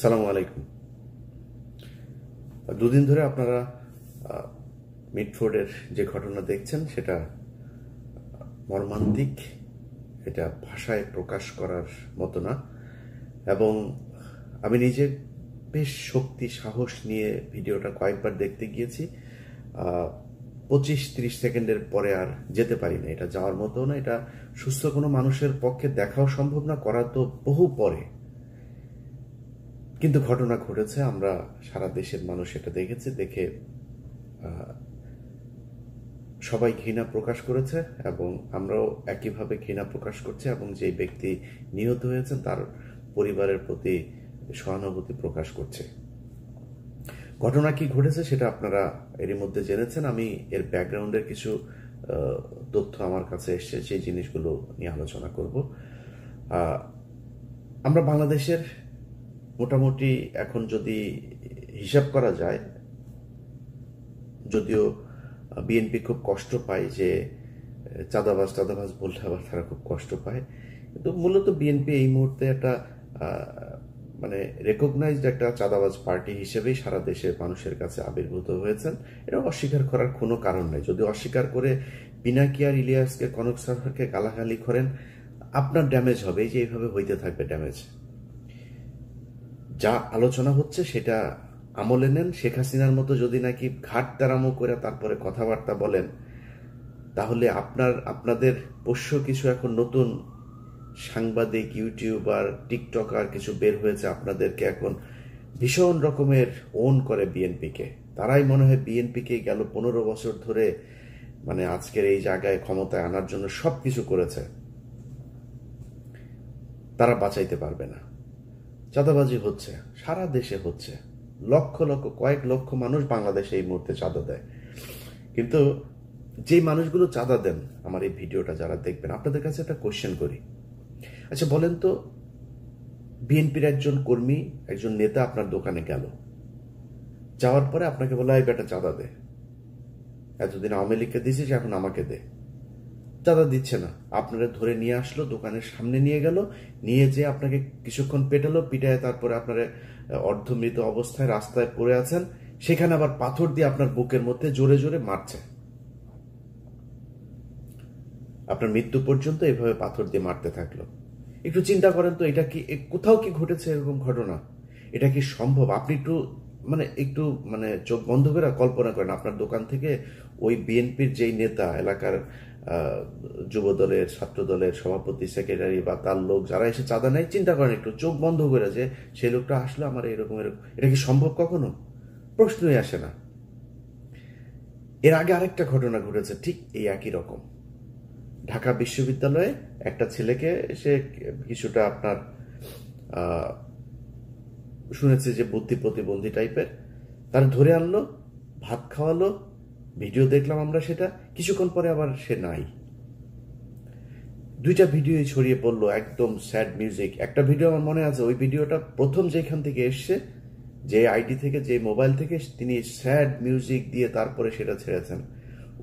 আসসালামু আলাইকুম। দুদিন ধরে আপনারা মিটফোর্ডের যে ঘটনা দেখছেন সেটা মর্মান্তিক, এটা ভাষায় প্রকাশ করার মতো না। এবং আমি নিজে বেশ শক্তি সাহস নিয়ে ভিডিওটা কয়েকবার দেখতে গিয়েছি। 25-30 সেকেন্ডের পরে আর যেতে পারি না। এটা যাওয়ার মতো না, এটা সুস্থ কোনো মানুষের পক্ষে দেখাও সম্ভব না, করা তো বহু পরে। কিন্তু ঘটনা ঘটেছে, আমরা সারা দেশের মানুষ এটা দেখেছে, দেখে সবাই ঘৃণা প্রকাশ করেছে এবং আমরাও একইভাবে ঘৃণা প্রকাশ করছি এবং যে ব্যক্তি নিহত হয়েছেন তার পরিবারের প্রতি সহানুভূতি প্রকাশ করছে। ঘটনা কি ঘটেছে সেটা আপনারা এরই মধ্যে জেনেছেন। আমি এর ব্যাকগ্রাউন্ডের কিছু তথ্য আমার কাছে এসছে, সেই জিনিসগুলো নিয়ে আলোচনা করব। আমরা বাংলাদেশের মোটামুটি এখন যদি হিসাব করা যায়, যদিও বিএনপি খুব কষ্ট পায় যে চাঁদাবাজ বললে আবার তারা খুব কষ্ট পায়, কিন্তু মূলত বিএনপি এই মুহূর্তে একটা মানে রেকগনাইজড একটা চাঁদাবাজ পার্টি হিসেবেই সারা দেশের মানুষের কাছে আবির্ভূত হয়েছেন। এটা অস্বীকার করার কোনো কারণ নেই। যদি অস্বীকার করে পিনাকি আর ইলিয়াসকে, কনক সরকারকে গালাগালি করেন, আপনার ড্যামেজ হবে, এই যে এইভাবে হইতে থাকবে ড্যামেজ। যা আলোচনা হচ্ছে সেটা আমলে নেন। শেখ হাসিনার মতো যদি নাকি ঘাট তারামো করে তারপরে কথাবার্তা বলেন, তাহলে আপনাদের পোষ্য কিছু এখন নতুন সাংবাদিক, ইউটিউবার, টিকটকার কিছু বের হয়েছে, আপনাদেরকে এখন ভীষণ রকমের ওন করে বিএনপিকে। তারাই মনে হয় বিএনপিকে গেল 15 বছর ধরে মানে আজকের এই জায়গায় ক্ষমতায় আনার জন্য সবকিছু করেছে। তারা বাঁচাইতে পারবে না। চাঁদাবাজি হচ্ছে, সারা দেশে হচ্ছে, লক্ষ লক্ষ, কয়েক লক্ষ মানুষ বাংলাদেশে এই মুহূর্তে চাঁদা দেয়। কিন্তু যে মানুষগুলো চাঁদা দেন, আমার এই ভিডিওটা যারা দেখবেন, আপনাদের কাছে একটা কোশ্চেন করি। আচ্ছা বলেন তো, বিএনপির একজন কর্মী, একজন নেতা আপনার দোকানে গেল, যাওয়ার পরে আপনাকে বলা এই বেটা চাঁদা দে, এতদিন আওয়ামী লীগকে দিয়েছিস এখন আমাকে দে। চাঁদা দিচ্ছে না, আপনারা ধরে নিয়ে আসলো, দোকানের সামনে নিয়ে গেল, নিয়ে যেয়ে আপনাকে কিছুক্ষণ পেটালো, পিটায় তারপরে আপনারা অর্ধমৃত অবস্থায় রাস্তায় পড়ে আছেন, সেখানে আবার পাথর দিয়ে আপনার বুকের মধ্যে জোরে জোরে মারছে। আপনার মৃত্যু পর্যন্ত এভাবে পাথর দিয়ে মারতে থাকলো। একটু চিন্তা করেন তো, এটা কি কোথাও কি ঘটেছে এরকম ঘটনা? এটা কি সম্ভব? আপনি একটু চোখ বন্ধ করে কল্পনা করেন, আপনার দোকান থেকে ওই বিএনপির যেই নেতা, এলাকার যুব দলের, ছাত্র দলের সভাপতি, সেক্রেটারি বা তার লোক যারা এসে চাঁদা নেয়, চিন্তা করেন একটু চোখ বন্ধ করে যে সেই লোকটা আসলো আমার এরকম। এটা কি সম্ভব? কখনো প্রশ্নই আসে না। এর আগে আরেকটা ঘটনা ঘটেছে ঠিক এই একই রকম। ঢাকা বিশ্ববিদ্যালয়ে একটা ছেলেকে সে কিছুটা আপনার শুনেছে যে বুদ্ধি প্রতিবন্ধী টাইপের, তার ধরে আনলো, ভাত খাওয়ালো, ভিডিও দেখলাম আমরা সেটা। কিছুক্ষণ পরে আবার সে নাই। 2টা ভিডিওই ছড়িয়ে পড়লো, একদম স্যাড মিউজিক। একটা ভিডিও আমার মনে আছে, ওই ভিডিওটা প্রথম যেখান থেকে এসছে, যে আইডি থেকে, যে মোবাইল থেকে, তিনি স্যাড মিউজিক দিয়ে তারপরে সেটা ছেড়েছেন।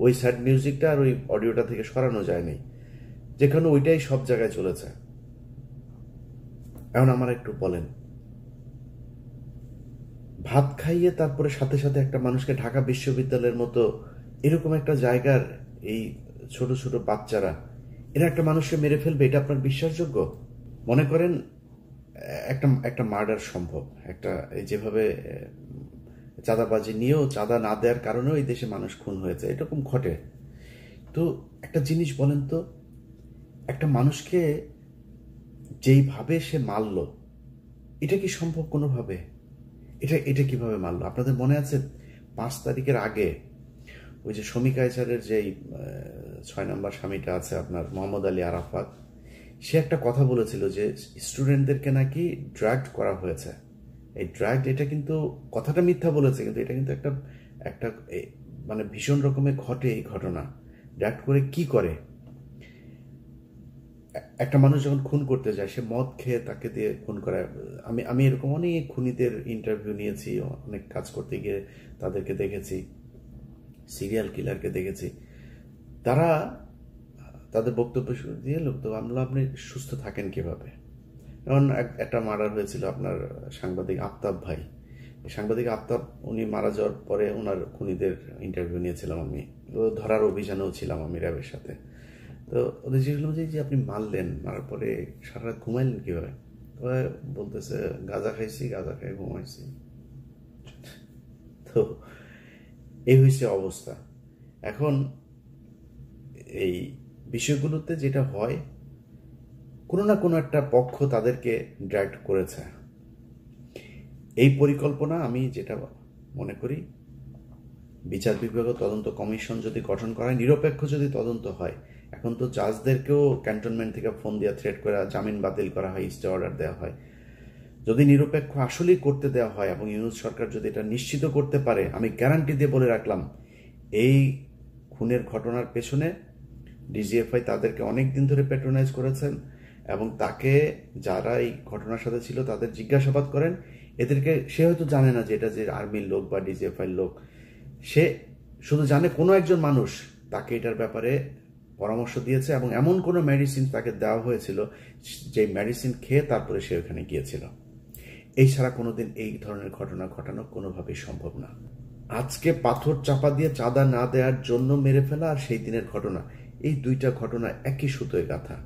ওই স্যাড মিউজিকটা আর ওই অডিওটা থেকে সরানো যায়নি, যেখানে ওইটাই সব জায়গায় চলেছে। এখন আমার একটু বলেন, ভাত খাইয়ে তারপরে সাথে সাথে একটা মানুষকে, ঢাকা বিশ্ববিদ্যালয়ের মতো এরকম একটা জায়গার এই ছোট ছোট বাচ্চারা, এরা একটা মানুষকে মেরে ফেলবে, এটা আপনার বিশ্বাসযোগ্য? মনে করেন একটা মার্ডার সম্ভব, একটা যেভাবে চাঁদাবাজি নিয়েও, চাঁদা না দেওয়ার কারণেও এই দেশে মানুষ খুন হয়েছে, এরকম ঘটে। তো একটা জিনিস বলেন তো, একটা মানুষকে যেইভাবে সে মারল, এটা কি সম্ভব কোনোভাবে? এটা কিভাবে মারলো? আপনাদের মনে আছে 5 তারিখের আগে ওই যে শমী কায়সারের যেই 6 নম্বর স্বামীটা আছে আপনার, মোহাম্মদ আলী আরাফাত, সে একটা কথা বলেছিল যে স্টুডেন্টদেরকে নাকি ড্রাগ করা হয়েছে। এই ড্রাগ, এটা কিন্তু কথাটা মিথ্যা বলেছে, কিন্তু এটা কিন্তু একটা ভীষণ রকমের ঘটে এই ঘটনা। ড্রাগ করে কি করে? একটা মানুষ যখন খুন করতে যায়, সে মদ খেয়ে তাকে দিয়ে খুন করায়। আমি এরকম অনেক খুনিদের ইন্টারভিউ নিয়েছি, অনেক কাজ করতে গিয়ে তাদেরকে দেখেছি, সিরিয়াল কিলারকে দেখেছি। তারা তাদের বক্তব্য দিয়ে, লোক তো আপনি সুস্থ থাকেন কিভাবে? যেমন একটা মার্ডার হয়েছিল আপনার সাংবাদিক আফতাব ভাই, সাংবাদিক আফতাব উনি মারা যাওয়ার পরে ওনার খুনিদের ইন্টারভিউ নিয়েছিলাম আমি, ধরার অভিযানেও ছিলাম আমি র্যাবের সাথে। তো ওদের জিজ্ঞেস যে আপনি মারার পরে সারা রাত ঘুমাইলেন কীভাবে? বলতেছে গাঁজা খাইছি, গাঁজা খাই ঘুমাইছি। তো এই হয়েছে অবস্থা। এখন এই বিষয়গুলোতে যেটা হয়, কোনো না কোনো একটা পক্ষ তাদেরকে ডাইরেক্ট করেছে। এই পরিকল্পনা আমি যেটা মনে করি, বিচার বিভাগ তদন্ত কমিশন যদি গঠন করা হয়, নিরপেক্ষ যদি তদন্ত হয়, এখন তো জাজদেরকেও ক্যান্টনমেন্ট থেকে ফোন দিয়ে থ্রেট করা, জামিন বাতিল করা হয়, স্টে অর্ডার দেওয়া হয়। যদি নিরপেক্ষ আসলেই করতে দেওয়া হয় এবং ইউনূস সরকার যদি এটা নিশ্চিত করতে পারে, আমি গ্যারান্টি দিয়ে বলে রাখলাম, এই খুনের ঘটনার পেছনে ডিজিএফআই তাদেরকে অনেক দিন ধরে প্যাট্রোনাইজ করেছেন এবং তাকে যারা এই ঘটনার সাথে ছিল তাদের জিজ্ঞাসাবাদ করেন। এদেরকে সে হয়তো জানে না যে এটা যে আর্মির লোক বা ডিজিএফআইয়ের লোক, সে শুধু জানে কোনো একজন মানুষ তাকে এটার ব্যাপারে পরামর্শ দিয়েছে এবং এমন কোনো মেডিসিন তাকে দেওয়া হয়েছিল যে মেডিসিন খেয়ে তারপরে সে ওখানে গিয়েছিল। এই ছাড়া কোনোদিন এই ধরনের ঘটনা ঘটানো কোনোভাবেই সম্ভব না। আজকে পাথর চাপা দিয়ে চাঁদা না দেওয়ার জন্য মেরে ফেলা আর সেই দিনের ঘটনা, এই দুইটা ঘটনা একই সুতোয় গাঁথা।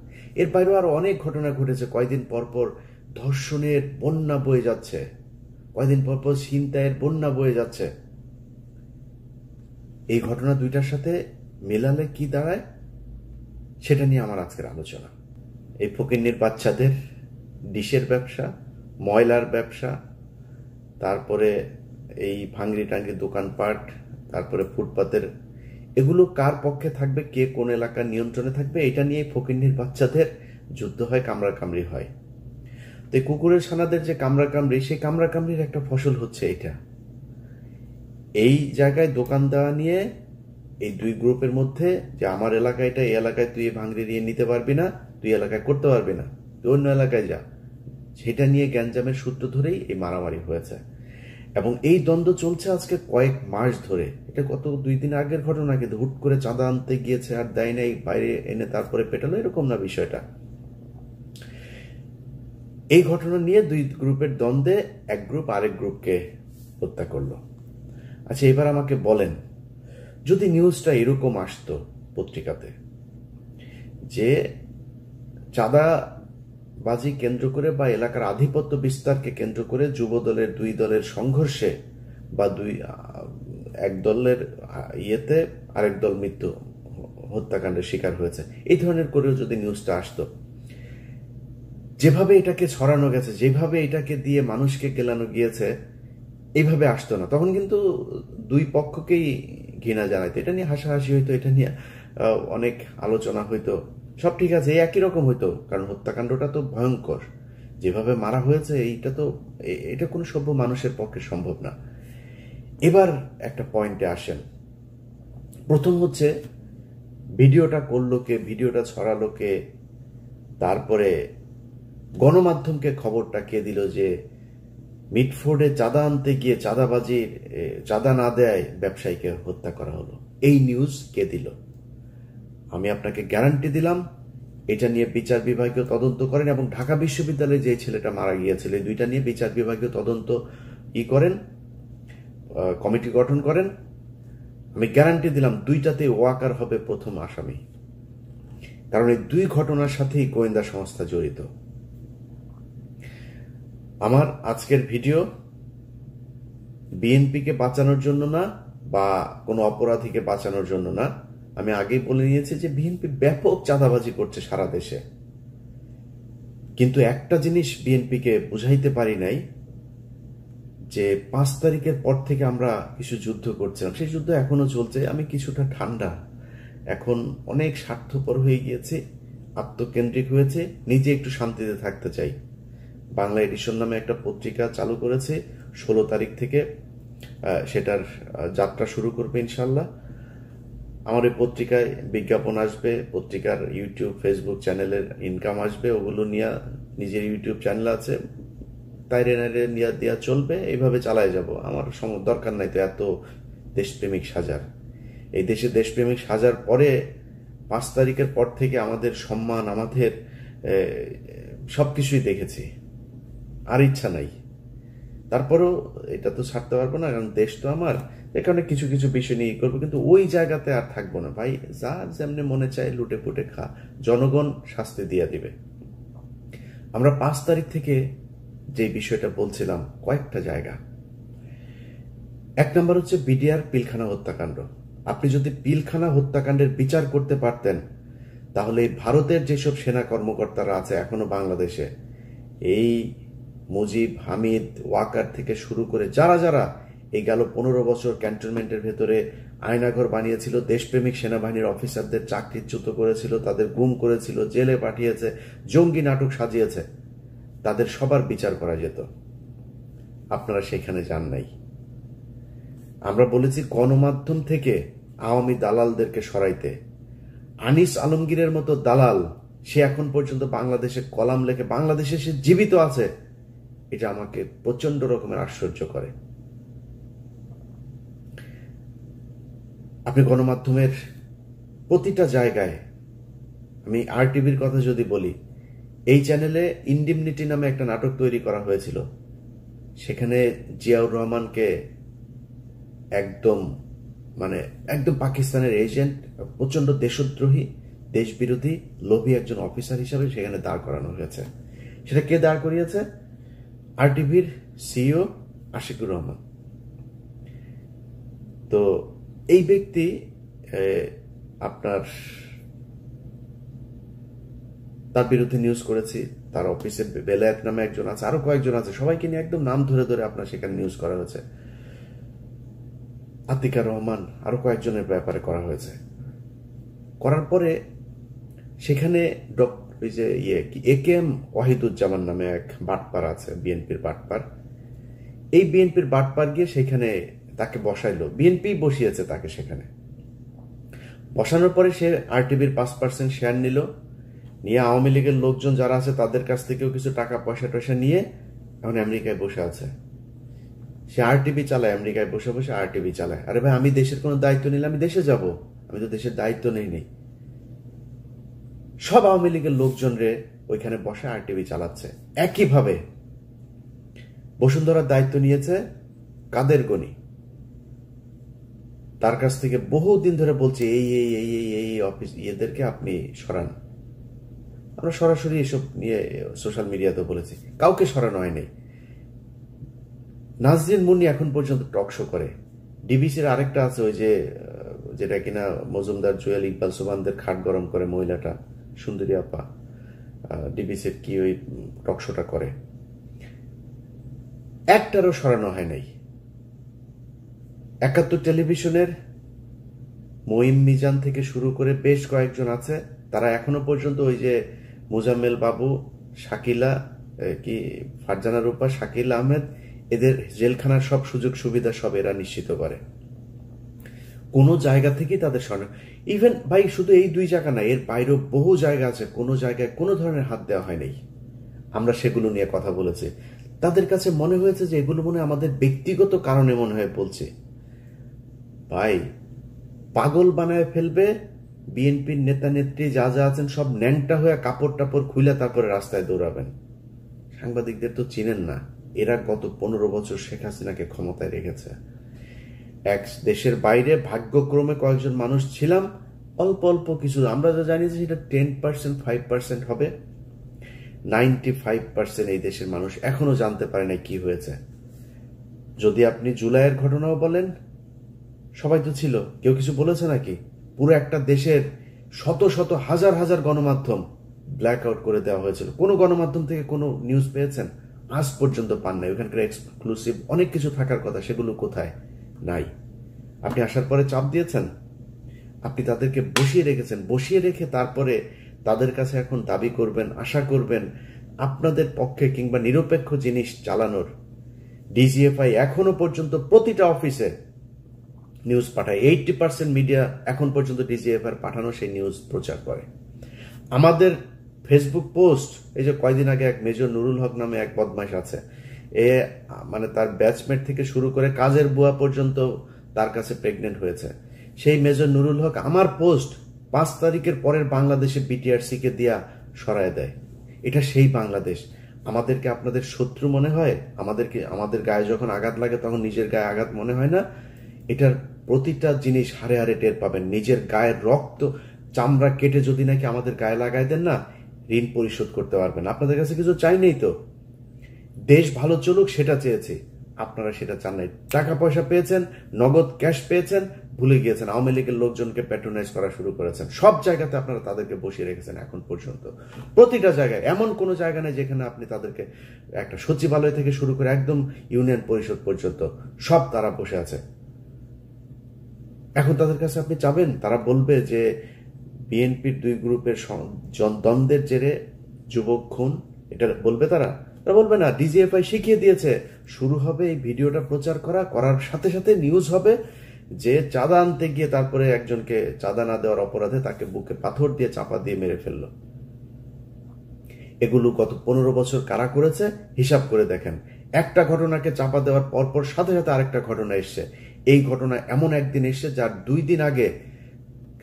এর বাইরেও আরো অনেক ঘটনা ঘটেছে। কয়দিন পরপর ধর্ষণের বন্যা বয়ে যাচ্ছে, কয়দিন পরপর ছিনতাইয়ের বন্যা বয়ে যাচ্ছে। এই ঘটনা দুইটার সাথে মেলালে কি দাঁড়ায় সেটা নিয়ে আমার আজকের আলোচনা। এই ফকিন্নির বাচ্চাদের ডিশের ব্যবসা, ময়লার ব্যবসা, তারপরে এই ভাঙ্গি টাঙ্গি দোকানপাট, তারপরে ফুটপাতের, এগুলো কার পক্ষে থাকবে, কে কোন এলাকার নিয়ন্ত্রণে থাকবে, এটা নিয়ে ফকিন্নির বাচ্চাদের যুদ্ধ হয়, কামড়াকামড়ি হয়। তো এই কুকুরের ছানাদের যে কামড়াকামড়ি, সেই কামড়াকামড়ির একটা ফসল হচ্ছে এটা। এই জায়গায় দোকান দেওয়া নিয়ে এই দুই গ্রুপের মধ্যে, যে আমার এলাকায় এটা, এই এলাকায় তুই ভাঙড়ি নিয়ে নিতে পারবি না, তুই এলাকায় করতে পারবি না, তুই অন্য এলাকায় যা, সেটা নিয়ে গ্যাঞ্জামের সূত্র ধরেই এই মারামারি হয়েছে এবং এই দ্বন্দ্ব চলছে আজকে কয়েক মাস ধরে। এটা কত 2 দিন আগের ঘটনা, কিন্তু হুট করে চাঁদা আনতে গিয়েছে আর দেয় নাই, বাইরে এনে তারপরে পেটালো, এরকম না বিষয়টা। এই ঘটনা নিয়ে দুই গ্রুপের দ্বন্দ্বে এক গ্রুপ আরেক গ্রুপকে হত্যা করলো। আচ্ছা, এবার আমাকে বলেন, যদি নিউজটা এরকম আসতো পত্রিকাতে যে চাঁদাবাজি কেন্দ্র করে বা এলাকার আধিপত্য বিস্তারকে কেন্দ্র করে যুব দলের দুই দলের সংঘর্ষে বা এক দলের ইয়েতে আরেক দল মৃত্যু হত্যাকাণ্ডের শিকার হয়েছে, এই ধরনের করেও যদি নিউজটা আসতো, যেভাবে এটাকে ছড়ানো গেছে, যেভাবে এটাকে দিয়ে মানুষকে গেলানো গিয়েছে, এইভাবে আসতো না। তখন কিন্তু দুই পক্ষকেই ঘৃণা জানাইতো, এটা নিয়ে হাসাহাসি হইতো, এটা নিয়ে অনেক আলোচনা হইতো, সব ঠিক আছে, একই রকম হইতো, কারণ হত্যাকাণ্ডটা তো ভয়ঙ্কর, যেভাবে মারা হয়েছে এটা কোনো সভ্য মানুষের পক্ষে সম্ভব না। এবার একটা পয়েন্টে আসেন। প্রথম হচ্ছে, ভিডিওটা করলো কে, ভিডিওটা ছড়ালো কে, তারপরে গণমাধ্যমকে খবরটা কে দিল যে মিটফোর্ডে চাঁদা আনতে গিয়ে চাঁদা না দেয় ব্যবসায়ীকে হত্যা করা হলো, এই নিউজ কে দিল? আমি আপনাকে গ্যারান্টি দিলাম, এটা নিয়ে বিচার বিভাগীয় তদন্ত করেন এবং ঢাকা বিশ্ববিদ্যালয়ে যে ছেলেটা মারা গিয়েছিল, এই দুইটা নিয়ে বিচার বিভাগীয় তদন্ত করেন, কমিটি গঠন করেন। আমি গ্যারান্টি দিলাম দুইটাতে ওয়াকার হবে প্রথম আসামি, কারণ এই দুই ঘটনার সাথেই গোয়েন্দা সংস্থা জড়িত। আমার আজকের ভিডিও বিএনপিকে বাঁচানোর জন্য না বা কোনো অপরাধীকে বাঁচানোর জন্য না। আমি আগেই বলে নিয়েছি যে বিএনপি ব্যাপক চাঁদাবাজি করছে সারা দেশে, কিন্তু একটা জিনিস বিএনপিকে বুঝাইতে পারি নাই, যে 5 তারিখের পর থেকে আমরা কিছু যুদ্ধ করছিলাম, সেই যুদ্ধ এখনো চলছে। আমি কিছুটা ঠান্ডা, এখন অনেক স্বার্থপর হয়ে গিয়েছে, আত্মকেন্দ্রিক হয়েছে, নিজে একটু শান্তিতে থাকতে চাই। বাংলা এডিশন নামে একটা পত্রিকা চালু করেছে, 16 তারিখ থেকে সেটার যাত্রা শুরু করবে ইনশাল্লাহ। আমার এই পত্রিকায় বিজ্ঞাপন আসবে, পত্রিকার ইউটিউব ফেসবুক চ্যানেলের ইনকাম আসবে, ওগুলো নিয়ে নিজের ইউটিউব চ্যানেল আছে, তাইরে নাইরে নিয়ে দেওয়া চলবে, এইভাবে চালায় যাব। আমার দরকার নাই তো এত দেশপ্রেমিক সাজার। এই দেশে দেশপ্রেমিক সাজার পরে 5 তারিখের পর থেকে আমাদের সম্মান, আমাদের সবকিছুই দেখেছি, আর ইচ্ছা নাই। তারপরেও এটা তো ছাড়তে পারবো না, কারণ দেশ তো আমার, এ কারণে কিছু কিছু বিষয় নিয়ে করবো, কিন্তু ওই জায়গাতে আর থাকবো না ভাই। যার যেমনি মনে চায় লুটে পুটে খা, জনগণ শাস্তি দিয়ে দিবে। আমরা 5 তারিখ থেকে যে বিষয়টা বলছিলাম, কয়েকটা জায়গা। 1 নম্বর হচ্ছে বিডিআর পিলখানা হত্যাকাণ্ড। আপনি যদি পিলখানা হত্যাকাণ্ডের বিচার করতে পারতেন, তাহলে ভারতের যেসব সেনা কর্মকর্তারা আছে এখনো বাংলাদেশে, এই মুজিব, হামিদ, ওয়াকার থেকে শুরু করে যারা যারা এই গেল 15 বছর ক্যান্টনমেন্টের ভেতরে আয়নাঘর বানিয়েছিল, দেশপ্রেমিক সেনাবাহিনীর অফিসারদের চাকরিচ্যুত করেছিল, তাদের গুম করেছিল, জেলে পাঠিয়েছে, জঙ্গি নাটক সাজিয়েছে, তাদের সবার বিচার করা যেত। আপনারা সেখানে যান নাই। আমরা বলেছি গণমাধ্যম থেকে আওয়ামী দালালদেরকে সরাইতে। আনিস আলমগীরের মতো দালাল, সে এখন পর্যন্ত বাংলাদেশে কলাম লেখে, বাংলাদেশে সে জীবিত আছে, এটা আমাকে প্রচন্ড রকমের আশ্চর্য করে। আপনি গণমাধ্যমের প্রতিটা জায়গায়, আমি RTVর কথা যদি বলি, এই চ্যানেলে ইনডিমনিটি নামে একটা নাটক তৈরি করা হয়েছিল, সেখানে জিয়াউর রহমানকে একদম পাকিস্তানের এজেন্ট, প্রচন্ড দেশদ্রোহী, দেশবিরোধী, লোভী একজন অফিসার হিসাবে সেখানে দাঁড় করানো হয়েছে। সেটা কে দাঁড় করিয়েছে? RTVর CEO আশিকুর রহমান। তো এই ব্যক্তি আপনার, তার বিরুদ্ধে নিউজ করেছি, তার অফিসে বেলায়েত নামে একজন আছে, আরো কয়েকজন আছে, সবাইকে নিয়ে একদম নাম ধরে ধরে আপনার সেখানে নিউজ করা হয়েছে। আতিকা রহমান, আরো কয়েকজনের ব্যাপারে করা হয়েছে। করার পরে সেখানে AKM ওয়াহিদুজ্জামান নামে এক বাটপার আছে, বিএনপির বাটপার। এই বিএনপির বাটপার গিয়ে সেখানে তাকে বসাইলো, বিএনপি বসিয়েছে তাকে সেখানে। বসানোর পরে সে RTVর 5% শেয়ার নিল, নিয়ে আওয়ামী লীগের লোকজন যারা আছে তাদের কাছ থেকেও কিছু টাকা পয়সা নিয়ে এখন আমেরিকায় বসে আছে। সে RTV চালায়, আমেরিকায় বসে বসে RTV চালায়। আরে ভাই, আমি দেশের কোনো দায়িত্ব নিলে আমি দেশে যাব? আমি তো দেশের দায়িত্ব নেই। সব আওয়ামী লীগের লোকজন রে ওইখানে বসে RTV চালাচ্ছে। একইভাবে বসুন্ধরার দায়িত্ব নিয়েছে কাদের গনি, তার কাছ থেকে বহুদিন ধরে বলছে এই অফিস এদেরকে আপনি সরান। আমরা সরাসরি এসব নিয়ে সোশ্যাল মিডিয়াতে বলেছি, কাউকে সরানো হয়নি। নাজরিন মুন্নি এখন পর্যন্ত টক শো করে। ডিবিসির আরেকটা আছে, ওই যেটা কিনা মজুমদার, জুয়েল, ইকবাল, সুবানদের খাট গরম করে মহিলাটা, সুন্দরী আপা, ডিবিসির কি ওই টক শোটা করে, একটারও সরানো হয় নাই। 71 টেলিভিশনের মঈন মিজান থেকে শুরু করে বেশ কয়েকজন আছে, তারা এখনো পর্যন্ত ওই যে মোজাম্মেল বাবু, শাকিলা, কি ফারজানা রূপা, শাকিল আহমেদ, এদের জেলখানার সব সুযোগ সুবিধা সব এরা নিশ্চিত করে। কোন জায়গা থেকে তাদের সরানো, ইভেন ভাই শুধু এই 2 জায়গা না, এর বাইরেও বহু জায়গা আছে, কোনো জায়গায় কোনো ধরনের হাত দেওয়া হয় নাই। আমরা সেগুলো নিয়ে কথা বলেছি। তাদের কাছে মনে হয়েছে যে এগুলো মনে আমাদের ব্যক্তিগত কারণে মনে হয় বলছে। ভাই, পাগল বানায় ফেলবে বিএনপির নেতা নেত্রী যা যা আছেন, সব ন্যাংটা হয়ে কাপড় টাপড় খুলে তারপরে রাস্তায় দৌড়াবেন। সাংবাদিকদের তো চিনেন না, এরা গত 15 বছর শেখ হাসিনাকে ক্ষমতায় রেখেছে। এক দেশের বাইরে ভাগ্যক্রমে কয়েকজন মানুষ ছিলাম, অল্প অল্প কিছু, আমরা যা জানি যে সেটা 10%, 5% হবে। 95% এই দেশের মানুষ এখনো জানতে পারে না কি হয়েছে। যদি আপনি জুলাইয়ের ঘটনাও বলেন, সবাই তো ছিল, কেউ কিছু বলেছে নাকি? পুরো একটা দেশের শত শত হাজার হাজার গণমাধ্যম ব্ল্যাক আউট করে দেওয়া হয়েছিল। কোনো গণমাধ্যম থেকে কোনো নিউজ পেয়েছেন? আজ পর্যন্ত পান নাই। ওখানকার এক্সক্লুসিভ অনেক কিছু থাকার কথা, সেগুলো কোথায়? নাই। আপনি আসার পরে চাপ দিয়েছেন, আপনি তাদেরকে বসিয়ে রেখেছেন, বসিয়ে রেখে তারপরে তাদের কাছে এখন দাবি করবেন, আশা করবেন আপনাদের পক্ষে কিংবা নিরপেক্ষ জিনিস চালানোর। ডিজিএফআই এখনো পর্যন্ত প্রতিটা অফিসে নিউজ পাঠায়। 80% মিডিয়া এখন পর্যন্ত ডিজিএফআই পাঠানো সেই নিউজ প্রচার করে। আমাদের ফেসবুক পোস্ট, এই যে কয়দিন আগে এক মেজর নুরুল হক নামে এক বদমাইশ আছে, তার ব্যাচমেট থেকে শুরু করে কাজের বুয়া পর্যন্ত তার কাছে প্রেগনেন্ট হয়েছে। সেই মেজর নুরুল হক আমার পোস্ট 5 তারিখের পরের বাংলাদেশে BTRC কে দিয়া সরায় দেয়। এটা সেই বাংলাদেশ। আমাদেরকে আপনাদের শত্রু মনে হয়? আমাদের গায়ে যখন আঘাত লাগে তখন নিজের গায়ে আঘাত মনে হয় না? এটার প্রতিটা জিনিস হাড়ে হাড়ে টের পাবেন। নিজের গায়ের রক্ত চামড়া কেটে যদি নাকি আমাদের গায়ে লাগাই দেন না, ঋণ পরিশোধ করতে পারবেন। আপনাদের কাছে কিছু চাই নেই তো, দেশ ভালো চলুক সেটা চেয়েছি, আপনারা সেটা চান নাই। টাকা পয়সা পেয়েছেন, নগদ ক্যাশ পেয়েছেন, ভুলে গিয়েছেন। আওয়ামী লীগের লোকজনকে প্যাট্রোনাইজ করা শুরু করেছেন। সব জায়গাতে আপনারা তাদেরকে বসিয়ে রেখেছেন এখন পর্যন্ত। প্রতিটা জায়গায়, এমন কোনো জায়গা নেই যেখানে আপনি তাদেরকে, একটা সচিবালয় থেকে শুরু করে একদম ইউনিয়ন পরিষদ পর্যন্ত সব তারা বসে আছে। এখন তাদের কাছে আপনি চাবেন, তারা বলবে যে বিএনপির দুই গ্রুপের দ্বন্দ্বের জেরে যুবক খুন, এটা বলবে তারা? তারা বলবে না। ডিজিএফআই শিখিয়ে দিয়েছে, শুরু হবে এই ভিডিওটা প্রচার করার সাথে সাথে নিউজ হবে যে চাঁদা আনতে গিয়ে তারপরে একজনকে চাঁদা না দেওয়ার অপরাধে তাকে বুকে পাথর দিয়ে চাপা দিয়ে মেরে ফেললো। এগুলো গত 15 বছর কারা করেছে হিসাব করে দেখেন। একটা ঘটনাকে চাপা দেওয়ার পরপর সাথে সাথে আরেকটা ঘটনা এসছে। এই ঘটনা এমন একদিন এসছে যার 2 দিন আগে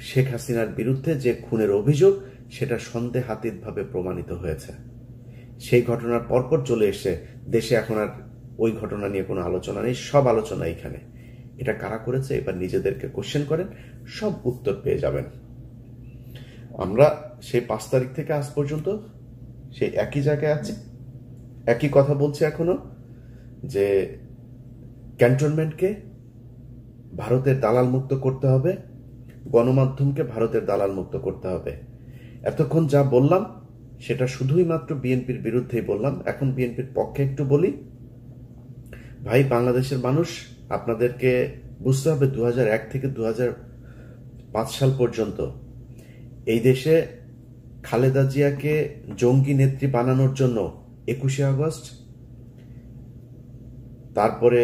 শেখ হাসিনার বিরুদ্ধে যে খুনের অভিযোগ সেটা সন্দেহাতীতভাবে প্রমাণিত হয়েছে। সেই ঘটনার পরপর চলে এসছে দেশে। এখন আর ওই ঘটনা নিয়ে কোনো আলোচনা নেই, সব আলোচনা এখানে। এটা কারা করেছে এবার নিজেদেরকে কোশ্চেন করেন, সব উত্তর পেয়ে যাবেন। আমরা সেই 5 তারিখ থেকে আজ পর্যন্ত সেই একই জায়গায় আছি, একই কথা বলছি এখনো, যে ক্যান্টনমেন্টকে ভারতের দালাল মুক্ত করতে হবে, গণমাধ্যমকে ভারতের দালাল মুক্ত করতে হবে। এতক্ষণ যা বললাম সেটা শুধুই মাত্র বিএনপির বিরুদ্ধেই বললাম। এখন বিএনপির পক্ষে একটু বলি। ভাই, বাংলাদেশের মানুষ, আপনাদেরকে বুঝতে হবে 2001 থেকে 2005 সাল পর্যন্ত এই দেশে খালেদা জিয়াকে জঙ্গি নেত্রী বানানোর জন্য 21শে আগস্ট, তারপরে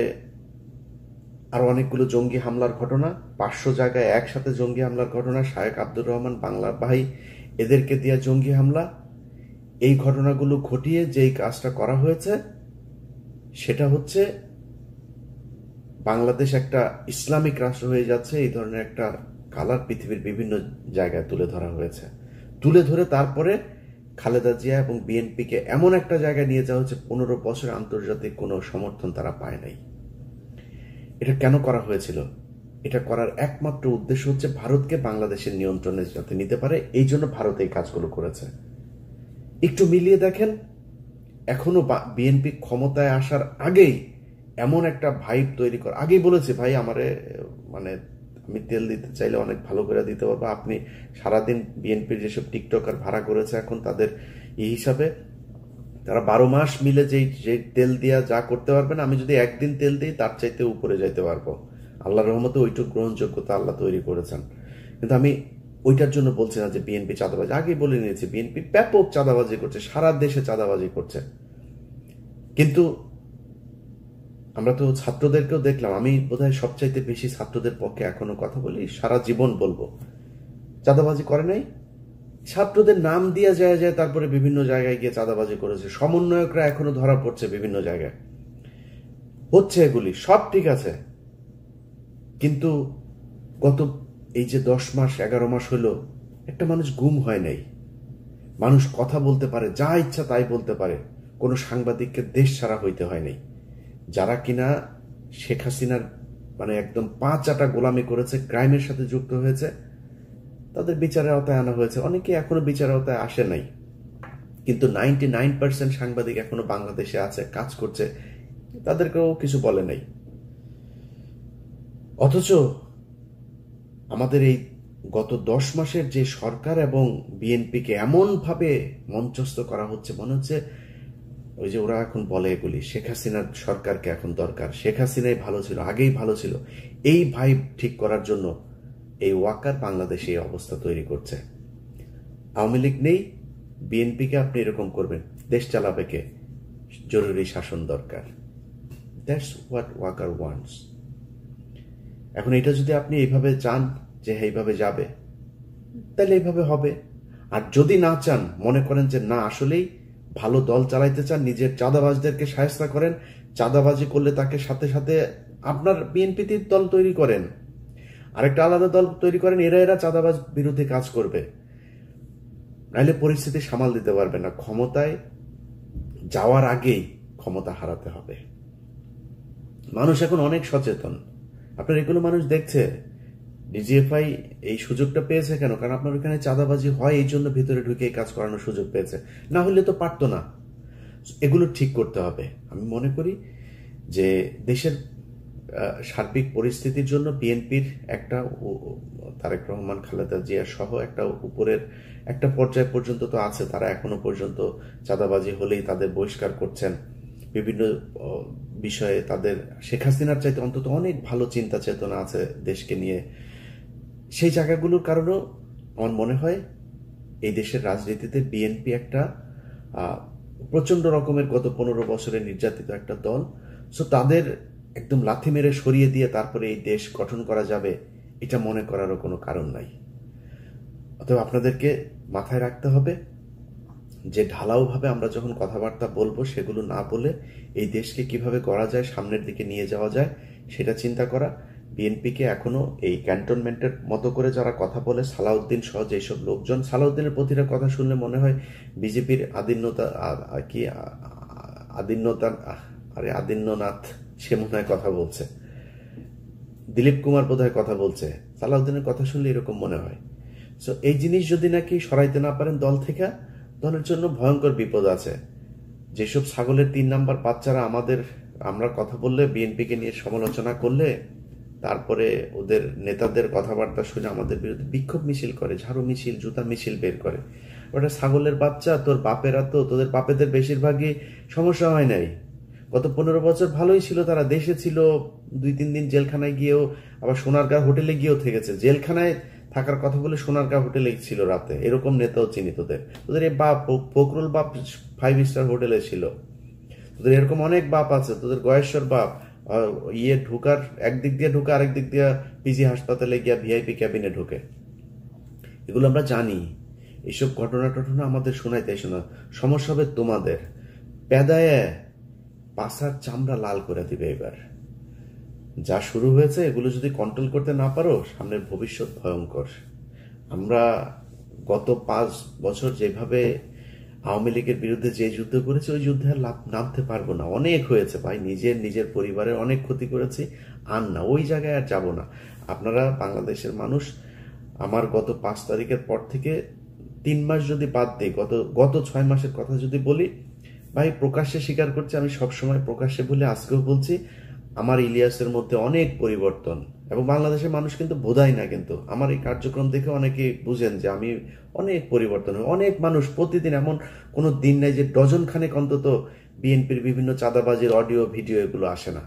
আরো অনেকগুলো জঙ্গি হামলার ঘটনা, 500 জায়গায় একসাথে জঙ্গি হামলার ঘটনা, শায়েখ আব্দুর রহমান বাংলার ভাই এদেরকে দিয়ে জঙ্গি হামলা, এই ঘটনাগুলো ঘটিয়ে যেই কাজটা করা হয়েছে সেটা হচ্ছে বাংলাদেশ একটা ইসলামিক রাষ্ট্র হয়ে যাচ্ছে। এই ধরনের একটা কালার পৃথিবীর বিভিন্ন জায়গায় তুলে ধরা হয়েছে। তুলে ধরে তারপরে খালেদা জিয়া এবং বিএনপিকে এমন একটা জায়গায় নিয়ে যাওয়া হচ্ছে 15 বছর আন্তর্জাতিক কোনো সমর্থন তারা পায় নাই। এটা কেন করা হয়েছিল? এটা করার একমাত্র উদ্দেশ্য হচ্ছে ভারতকে বাংলাদেশের নিয়ন্ত্রণে যাতে নিতে পারে, এই জন্য ভারত এই কাজগুলো করেছে। একটু মিলিয়ে দেখেন, এখনো বিএনপি ক্ষমতায় আসার আগেই এমন একটা ভাইব তৈরি করা। আগেই বলেছে, ভাই আমারে মানে আমি তেল দিতে চাইলে অনেক ভালো করে দিতে পারবো। আপনি সারাদিন বিএনপির যেসব টিকটকার ভাড়া করেছে এখন তাদের এই হিসাবে তারা 12 মাস মিলে যে তেল দিয়া যা করতে পারবেন, আমি যদি একদিন তেল দিই তার চাইতে উপরে যাইতে পারবো। আল্লাহর রহমতে ওইটুকু গ্রহণযোগ্যতা আল্লাহ তৈরি করেছেন। কিন্তু আমি ওইটার জন্য বলছি না যে বিএনপি চাঁদাবাজি। আগেই বলে নিয়েছি বিএনপি ব্যাপক চাঁদাবাজি করছে, সারা দেশে চাঁদাবাজি করছে। কিন্তু আমরা তো ছাত্রদেরকেও দেখলাম, আমি বোধহয় সবচাইতে বেশি ছাত্রদের পক্ষে এখনো কথা বলি, সারা জীবন বলবো, চাঁদাবাজি করে নাই। ছাত্রদের নাম দিয়া যায় তারপরে বিভিন্ন জায়গায় গিয়ে চাঁদাবাজি করেছে। সমন্বয়করা এখনো ধরা পড়ছে বিভিন্ন জায়গায়, হচ্ছে এগুলি সব ঠিক আছে। কিন্তু গত এই যে 10 মাস 11 মাস হলো একটা মানুষ গুম হয় নাই, মানুষ কথা বলতে পারে, যা ইচ্ছা তাই বলতে পারে, কোনো সাংবাদিককে দেশ ছাড়া হইতে হয় নাই। যারা কিনা শেখ হাসিনার মানে একদম 5 আটা গোলামি করেছে, ক্রাইমের সাথে যুক্ত হয়েছে, তাদের বিচারের আওতায় আনা হয়েছে। অনেকে এখনো বিচারের আওতায় আসে নাই, কিন্তু 99% সাংবাদিক এখনো বাংলাদেশে আছে, কাজ করছে, তাদেরকেও কিছু বলে নাই। অথচ আমাদের এই গত 10 মাসের যে সরকার এবং বিএনপিকে এমন ভাবে মঞ্চস্থ করা হচ্ছে, মনে হচ্ছে ওই যে ওরা এখন বলে এগুলি শেখ হাসিনার সরকারকে এখন দরকার, শেখ হাসিনাই ভালো ছিল, আগেই ভালো ছিল। এই ভাইব ঠিক করার জন্য এই ওয়াকার বাংলাদেশে এই অবস্থা তৈরি করছে। আওয়ামী লীগ নেই, বিএনপিকে আপনি এরকম করবেন, দেশ চালাবে কে? জরুরি শাসন দরকার। That's what Walker wants. এখন এটা যদি আপনি এইভাবে চান যে এইভাবে যাবে, তাহলে এইভাবে হবে। আর যদি না চান, মনে করেন যে না আসলেই ভালো দল চালাইতে চান, নিজের চাঁদাবাজদেরকে শায়েস্তা করেন, চাঁদাবাজি করলে তাকে সাথে সাথে আপনার বিএনপিতে দল তৈরি করেন, আরেকটা আলাদা দল তৈরি করেন, এরা চাঁদাবাজ বিরুদ্ধে কাজ করবে। নাহলে পরিস্থিতি সামাল দিতে পারবে না। ক্ষমতায় যাওয়ার আগেই ক্ষমতা হারাতে হবে। মানুষ এখন অনেক সচেতন, আপনার এগুলো মানুষ দেখছে। ডিজিএফআই এই সুযোগটা পেয়েছে কেন? কারণ আপনার ওখানে চাঁদাবাজি হয়, এই জন্য ভিতরে ঢুকে এই কাজ করানোর সুযোগ পেয়েছে, না হলে তো পারতো না। এগুলো ঠিক করতে হবে। আমি মনে করি যে দেশের সার্বিক পরিস্থিতির জন্য বিএনপির একটা, তারেক রহমান, খালেদা জিয়া সহ একটা উপরের একটা পর্যায় পর্যন্ত তো আছে, তারা এখনো পর্যন্ত চাঁদাবাজি হলেই তাদের বহিষ্কার করছেন। বিভিন্ন বিষয়ে তাদের শেখ হাসিনার চাইতে অন্তত অনেক ভালো চিন্তা চেতনা আছে দেশকে নিয়ে। সেই জায়গাগুলোর কারণেও আমার মনে হয় এই দেশের রাজনীতিতে বিএনপি একটা প্রচন্ড রকমের গত 15 বছরে নির্যাতিত একটা দল। সো তাদের একদম লাথি মেরে সরিয়ে দিয়ে তারপরে এই দেশ গঠন করা যাবে, এটা মনে করারও কোনো কারণ নাই। অতএব আপনাদেরকে মাথায় রাখতে হবে যে ঢালাওভাবে আমরা যখন কথাবার্তা বলবো, সেগুলো না বলে এই দেশকে কিভাবে গড়া যায়, সামনের দিকে নিয়ে যাওয়া যায়, সেটা চিন্তা করা। বিএনপিকে এখনো এই ক্যান্টনমেন্টের মতো করে যারা কথা বলে, সালাউদ্দিন সহ যেসব লোকজন, সালাউদ্দিনের প্রতিটা কথা শুনলে মনে হয় বিজেপির আদিন্যনাথ সে মনে হয় কথা বলছে, দিলীপ কুমার বোধহয় কথা বলছে। সালাউদ্দিনের কথা শুনলে এরকম মনে হয়। সো এই জিনিস যদি নাকি সরাইতে না পারেন দল থেকে, দলের জন্য ভয়ঙ্কর বিপদ আছে। যেসব ছাগলের 3 নাম্বার বাচ্চারা আমরা কথা বললে, বিএনপিকে নিয়ে সমালোচনা করলে, তারপরে ওদের নেতাদের কথাবার্তা শুনে আমাদের বিরুদ্ধে বিক্ষোভ মিছিল করে, ঝাড়ু মিছিল, জুতা মিছিল বের করে। ওটা ছাগলের বাচ্চা। তোর বাপেরা তো, তোদের বাপেদের বেশিরভাগই সমস্যা হয় নাই। গত 15 বছর ভালোই ছিল, তারা দেশে ছিল, 2-3 দিন জেলখানায় গিয়েও, আবার সোনারগাঁ হোটেলে গিয়েও থেকেছে। জেলখানায় থাকার কথা বলে সোনারগাঁ হোটেলে ছিল রাতে, এরকম নেতাও চিনি তোদের। তোদের এই বাপ, ফখরুল বাপ 5 স্টার হোটেলে ছিল। তোদের এরকম অনেক বাপ আছে। তোদের গয়েশ্বর বাপ ঢুকার একদিক দিয়ে ঢুকে, আরেক দিক দিয়ে পিজি হাসপাতালে গিয়া ভিআইপি ক্যাবিনে ঢুকে। এগুলো আমরা জানি। এইসব ঘটনা টটনা আমাদের শোনাইতে শোনা। সমস্যা হবে তোমাদের। পেদায় পাশার চামড়া লাল করে দিবে এবার। যা শুরু হয়েছে, এগুলো যদি কন্ট্রোল করতে না পারো, সামনের ভবিষ্যৎ ভয়ঙ্কর। আমরা গত 5 বছর যেভাবে আওয়ামী লীগের বিরুদ্ধে যে যুদ্ধ করেছি, ওই যুদ্ধে আর নামতে পারবো না। অনেক হয়েছে ভাই, নিজের পরিবারের অনেক ক্ষতি করেছি, আর না, ওই জায়গায় আর যাব না। আপনারা বাংলাদেশের মানুষ, আমার গত 5 তারিখের পর থেকে 3 মাস যদি বাদ দিই, গত 6 মাসের কথা যদি বলি, ভাই প্রকাশ্যে স্বীকার করছি, আমি সবসময় প্রকাশ্যে বলে আজকেও বলছি, আমার ইলিয়াসের মধ্যে অনেক পরিবর্তন। এবং বাংলাদেশের মানুষ কিন্তু বোধাই না, কিন্তু আমার এই কার্যক্রম দেখে অনেকে বুঝেন যে আমি অনেক পরিবর্তন হয়। অনেক মানুষ প্রতিদিন, এমন কোনো দিন নাই যে ডজন খানেক অন্তত বিএনপির বিভিন্ন চাঁদাবাজির অডিও ভিডিও এগুলো আসে না।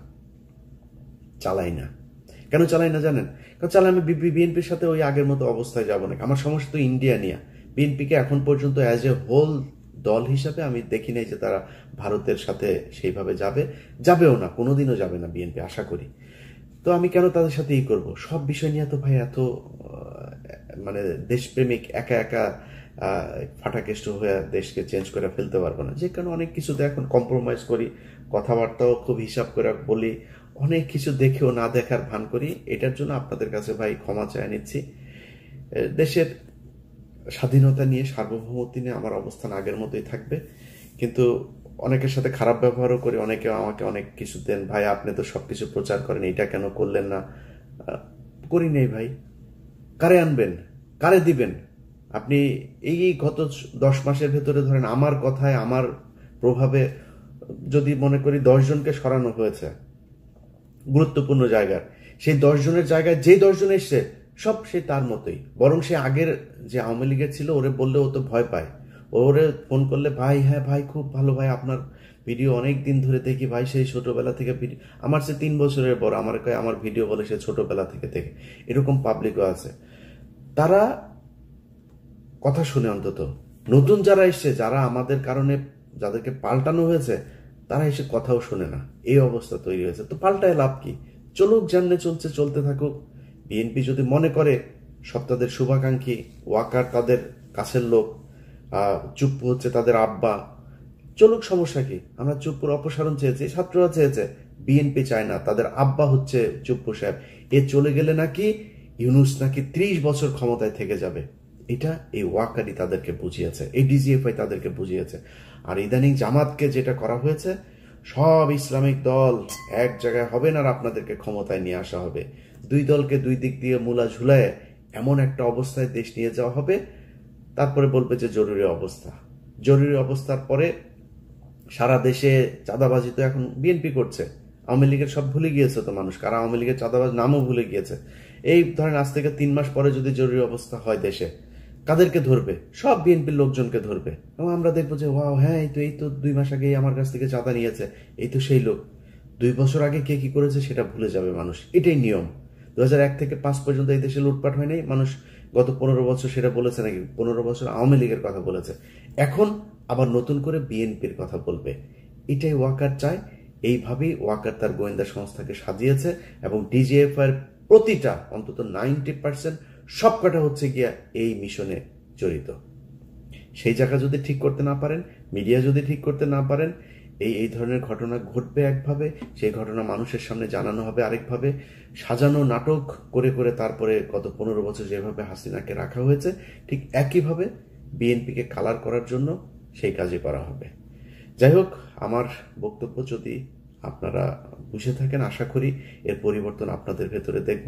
চালাই না। কেন চালাই না জানেন? কারণ চালাই আমি বিএনপির সাথে ওই আগের মতো অবস্থায় যাব না। আমার সমস্যা তো ইন্ডিয়া নিয়ে। বিএনপিকে এখন পর্যন্ত অ্যাজ এ হোল দল হিসাবে আমি দেখি নাই যে তারা ভারতের সাথে সেইভাবে যাবেও না, কোনোদিনও যাবে না বিএনপি, আশা করি। তো আমি কেন তাদের সাথে করব? সব বিষয় নিয়ে তো ভাই এত মানে দেশপ্রেমিক একা একা ফাটাকেষ্ট হয়ে দেশকে চেঞ্জ করে ফেলতে পারবো না। যে কারণে অনেক কিছুতে এখন কম্প্রোমাইজ করি, কথাবার্তাও খুব হিসাব করে বলি, অনেক কিছু দেখেও না দেখার ভান করি। এটার জন্য আপনাদের কাছে ভাই ক্ষমা চেয়ে নিচ্ছি। দেশের স্বাধীনতা নিয়ে, সার্বভৌমত্ব নিয়ে আমার অবস্থান আগের মতোই থাকবে, কিন্তু অনেকের সাথে খারাপ ব্যবহারও করি। অনেকে আমাকে অনেক কিছু দেন, ভাই আপনি তো সবকিছু প্রচার করেন, এটা কেন করলেন না? করি নেই ভাই। কারে আনবেন, কারে দিবেন? আপনি এই গত 10 মাসের ভেতরে ধরেন আমার কথায়, আমার প্রভাবে যদি মনে করি 10 জনকে সরানো হয়েছে গুরুত্বপূর্ণ জায়গার, সেই 10 জনের জায়গায় যে 10 জন এসছে সব সে তার মতোই। বরং সে আগের যে আওয়ামী লীগের ছিল, ওরে বললে ও তো ভয় পায়। ওরে ফোন করলে, ভাই হ্যাঁ ভাই খুব ভালো ভাই, আপনার ভিডিও অনেক দিন ধরে দেখি ভাই, সেই ছোটবেলা থেকে ভিডিও। আমার সে 3 বছরের বড়, আমার ভিডিও বলে সে ছোটবেলা থেকে দেখে। এরকম পাবলিকও আছে। তারা কথা শুনে অন্তত। নতুন যারা এসছে, যারা আমাদের কারণে যাদেরকে পাল্টানো হয়েছে, তারা এসে কথাও শোনে না। এই অবস্থা তৈরি হয়েছে। তো পাল্টায় লাভ কি? চলুক, যেমনে চলছে চলতে থাকুক। বিএনপি যদি মনে করে সব তাদের শুভাকাঙ্ক্ষী, ওয়াকার তাদের কাছের লোক, চুপ্পু হচ্ছে তাদের আব্বা, চলুক, সমস্যা কি? আমরা চুপ্পুর অপসারণ চেয়েছি, ছাত্ররা চেয়েছে, বিএনপি চায় না। তাদের আব্বা হচ্ছে চুপ্পু সাহেব। এ চলে গেলে নাকি ইউনূস নাকি 30 বছর ক্ষমতায় থেকে যাবে। এটা এই ওয়াকারই তাদেরকে বুঝিয়েছে, এই ডিজিএফআই তাদেরকে বুঝিয়েছে। আর ইদানিং জামাতকে যেটা করা হয়েছে, সব ইসলামিক দল এক জায়গায় হবেন আর আপনাদেরকে ক্ষমতায় নিয়ে আসা হবে, দুই দলকে দুই দিক দিয়ে মূলা ঝুলায় এমন একটা অবস্থায় দেশ নিয়ে যাওয়া হবে, তারপরে বলবে যে জরুরি অবস্থা। জরুরি অবস্থার পরে সারা দেশে চাঁদাবাজি তো এখন বিএনপি করছে, আওয়ামী লীগের সব ভুলে গিয়েছে তো মানুষ, কারা আওয়ামী লীগের চাঁদাবাজ নামও ভুলে গিয়েছে। এই ধরেন আজ থেকে 3 মাস পরে যদি জরুরি অবস্থা হয় দেশে, কাদেরকে ধরবে? সব বিএনপির লোকজনকে ধরবে, এবং আমরা দেখবো যে ওয়াও, হ্যাঁ এই তো 2 মাস আগে আমার কাছ থেকে চাঁদা নিয়েছে, এই তো সেই লোক। 2 বছর আগে কে কি করেছে সেটা ভুলে যাবে মানুষ, এটাই নিয়ম। 2001 থেকে 5 পর্যন্ত এই দেশে লুটপাট হয় নাই, মানুষ গত 15 বছর সেটা বলেছে নাকি? 15 বছর আওয়ামী লীগের কথা বলেছে, এখন আবার নতুন করে বিএনপির কথা বলবে। এটাই ওয়াকার চায়, এইভাবেই ওয়াকার তার গোয়েন্দা সংস্থাকে সাজিয়েছে, এবং ডিজিএফআই প্রতিটা অন্তত 90% সবকটা হচ্ছে গিয়া এই মিশনে জড়িত। সেই জায়গা যদি ঠিক করতে না পারেন, মিডিয়া যদি ঠিক করতে না পারেন, এই ধরনের ঘটনা ঘটবে একভাবে, সেই ঘটনা মানুষের সামনে জানানো হবে আরেকভাবে, সাজানো নাটক করে করে তারপরে গত 15 বছর যেভাবে হাসিনাকে রাখা হয়েছে, ঠিক একইভাবে বিএনপিকে কালার করার জন্য সেই কাজই করা হবে। যাই হোক, আমার বক্তব্য যদি আপনারা বুঝে থাকেন, আশা করি এর পরিবর্তন আপনাদের ভেতরে দেখব,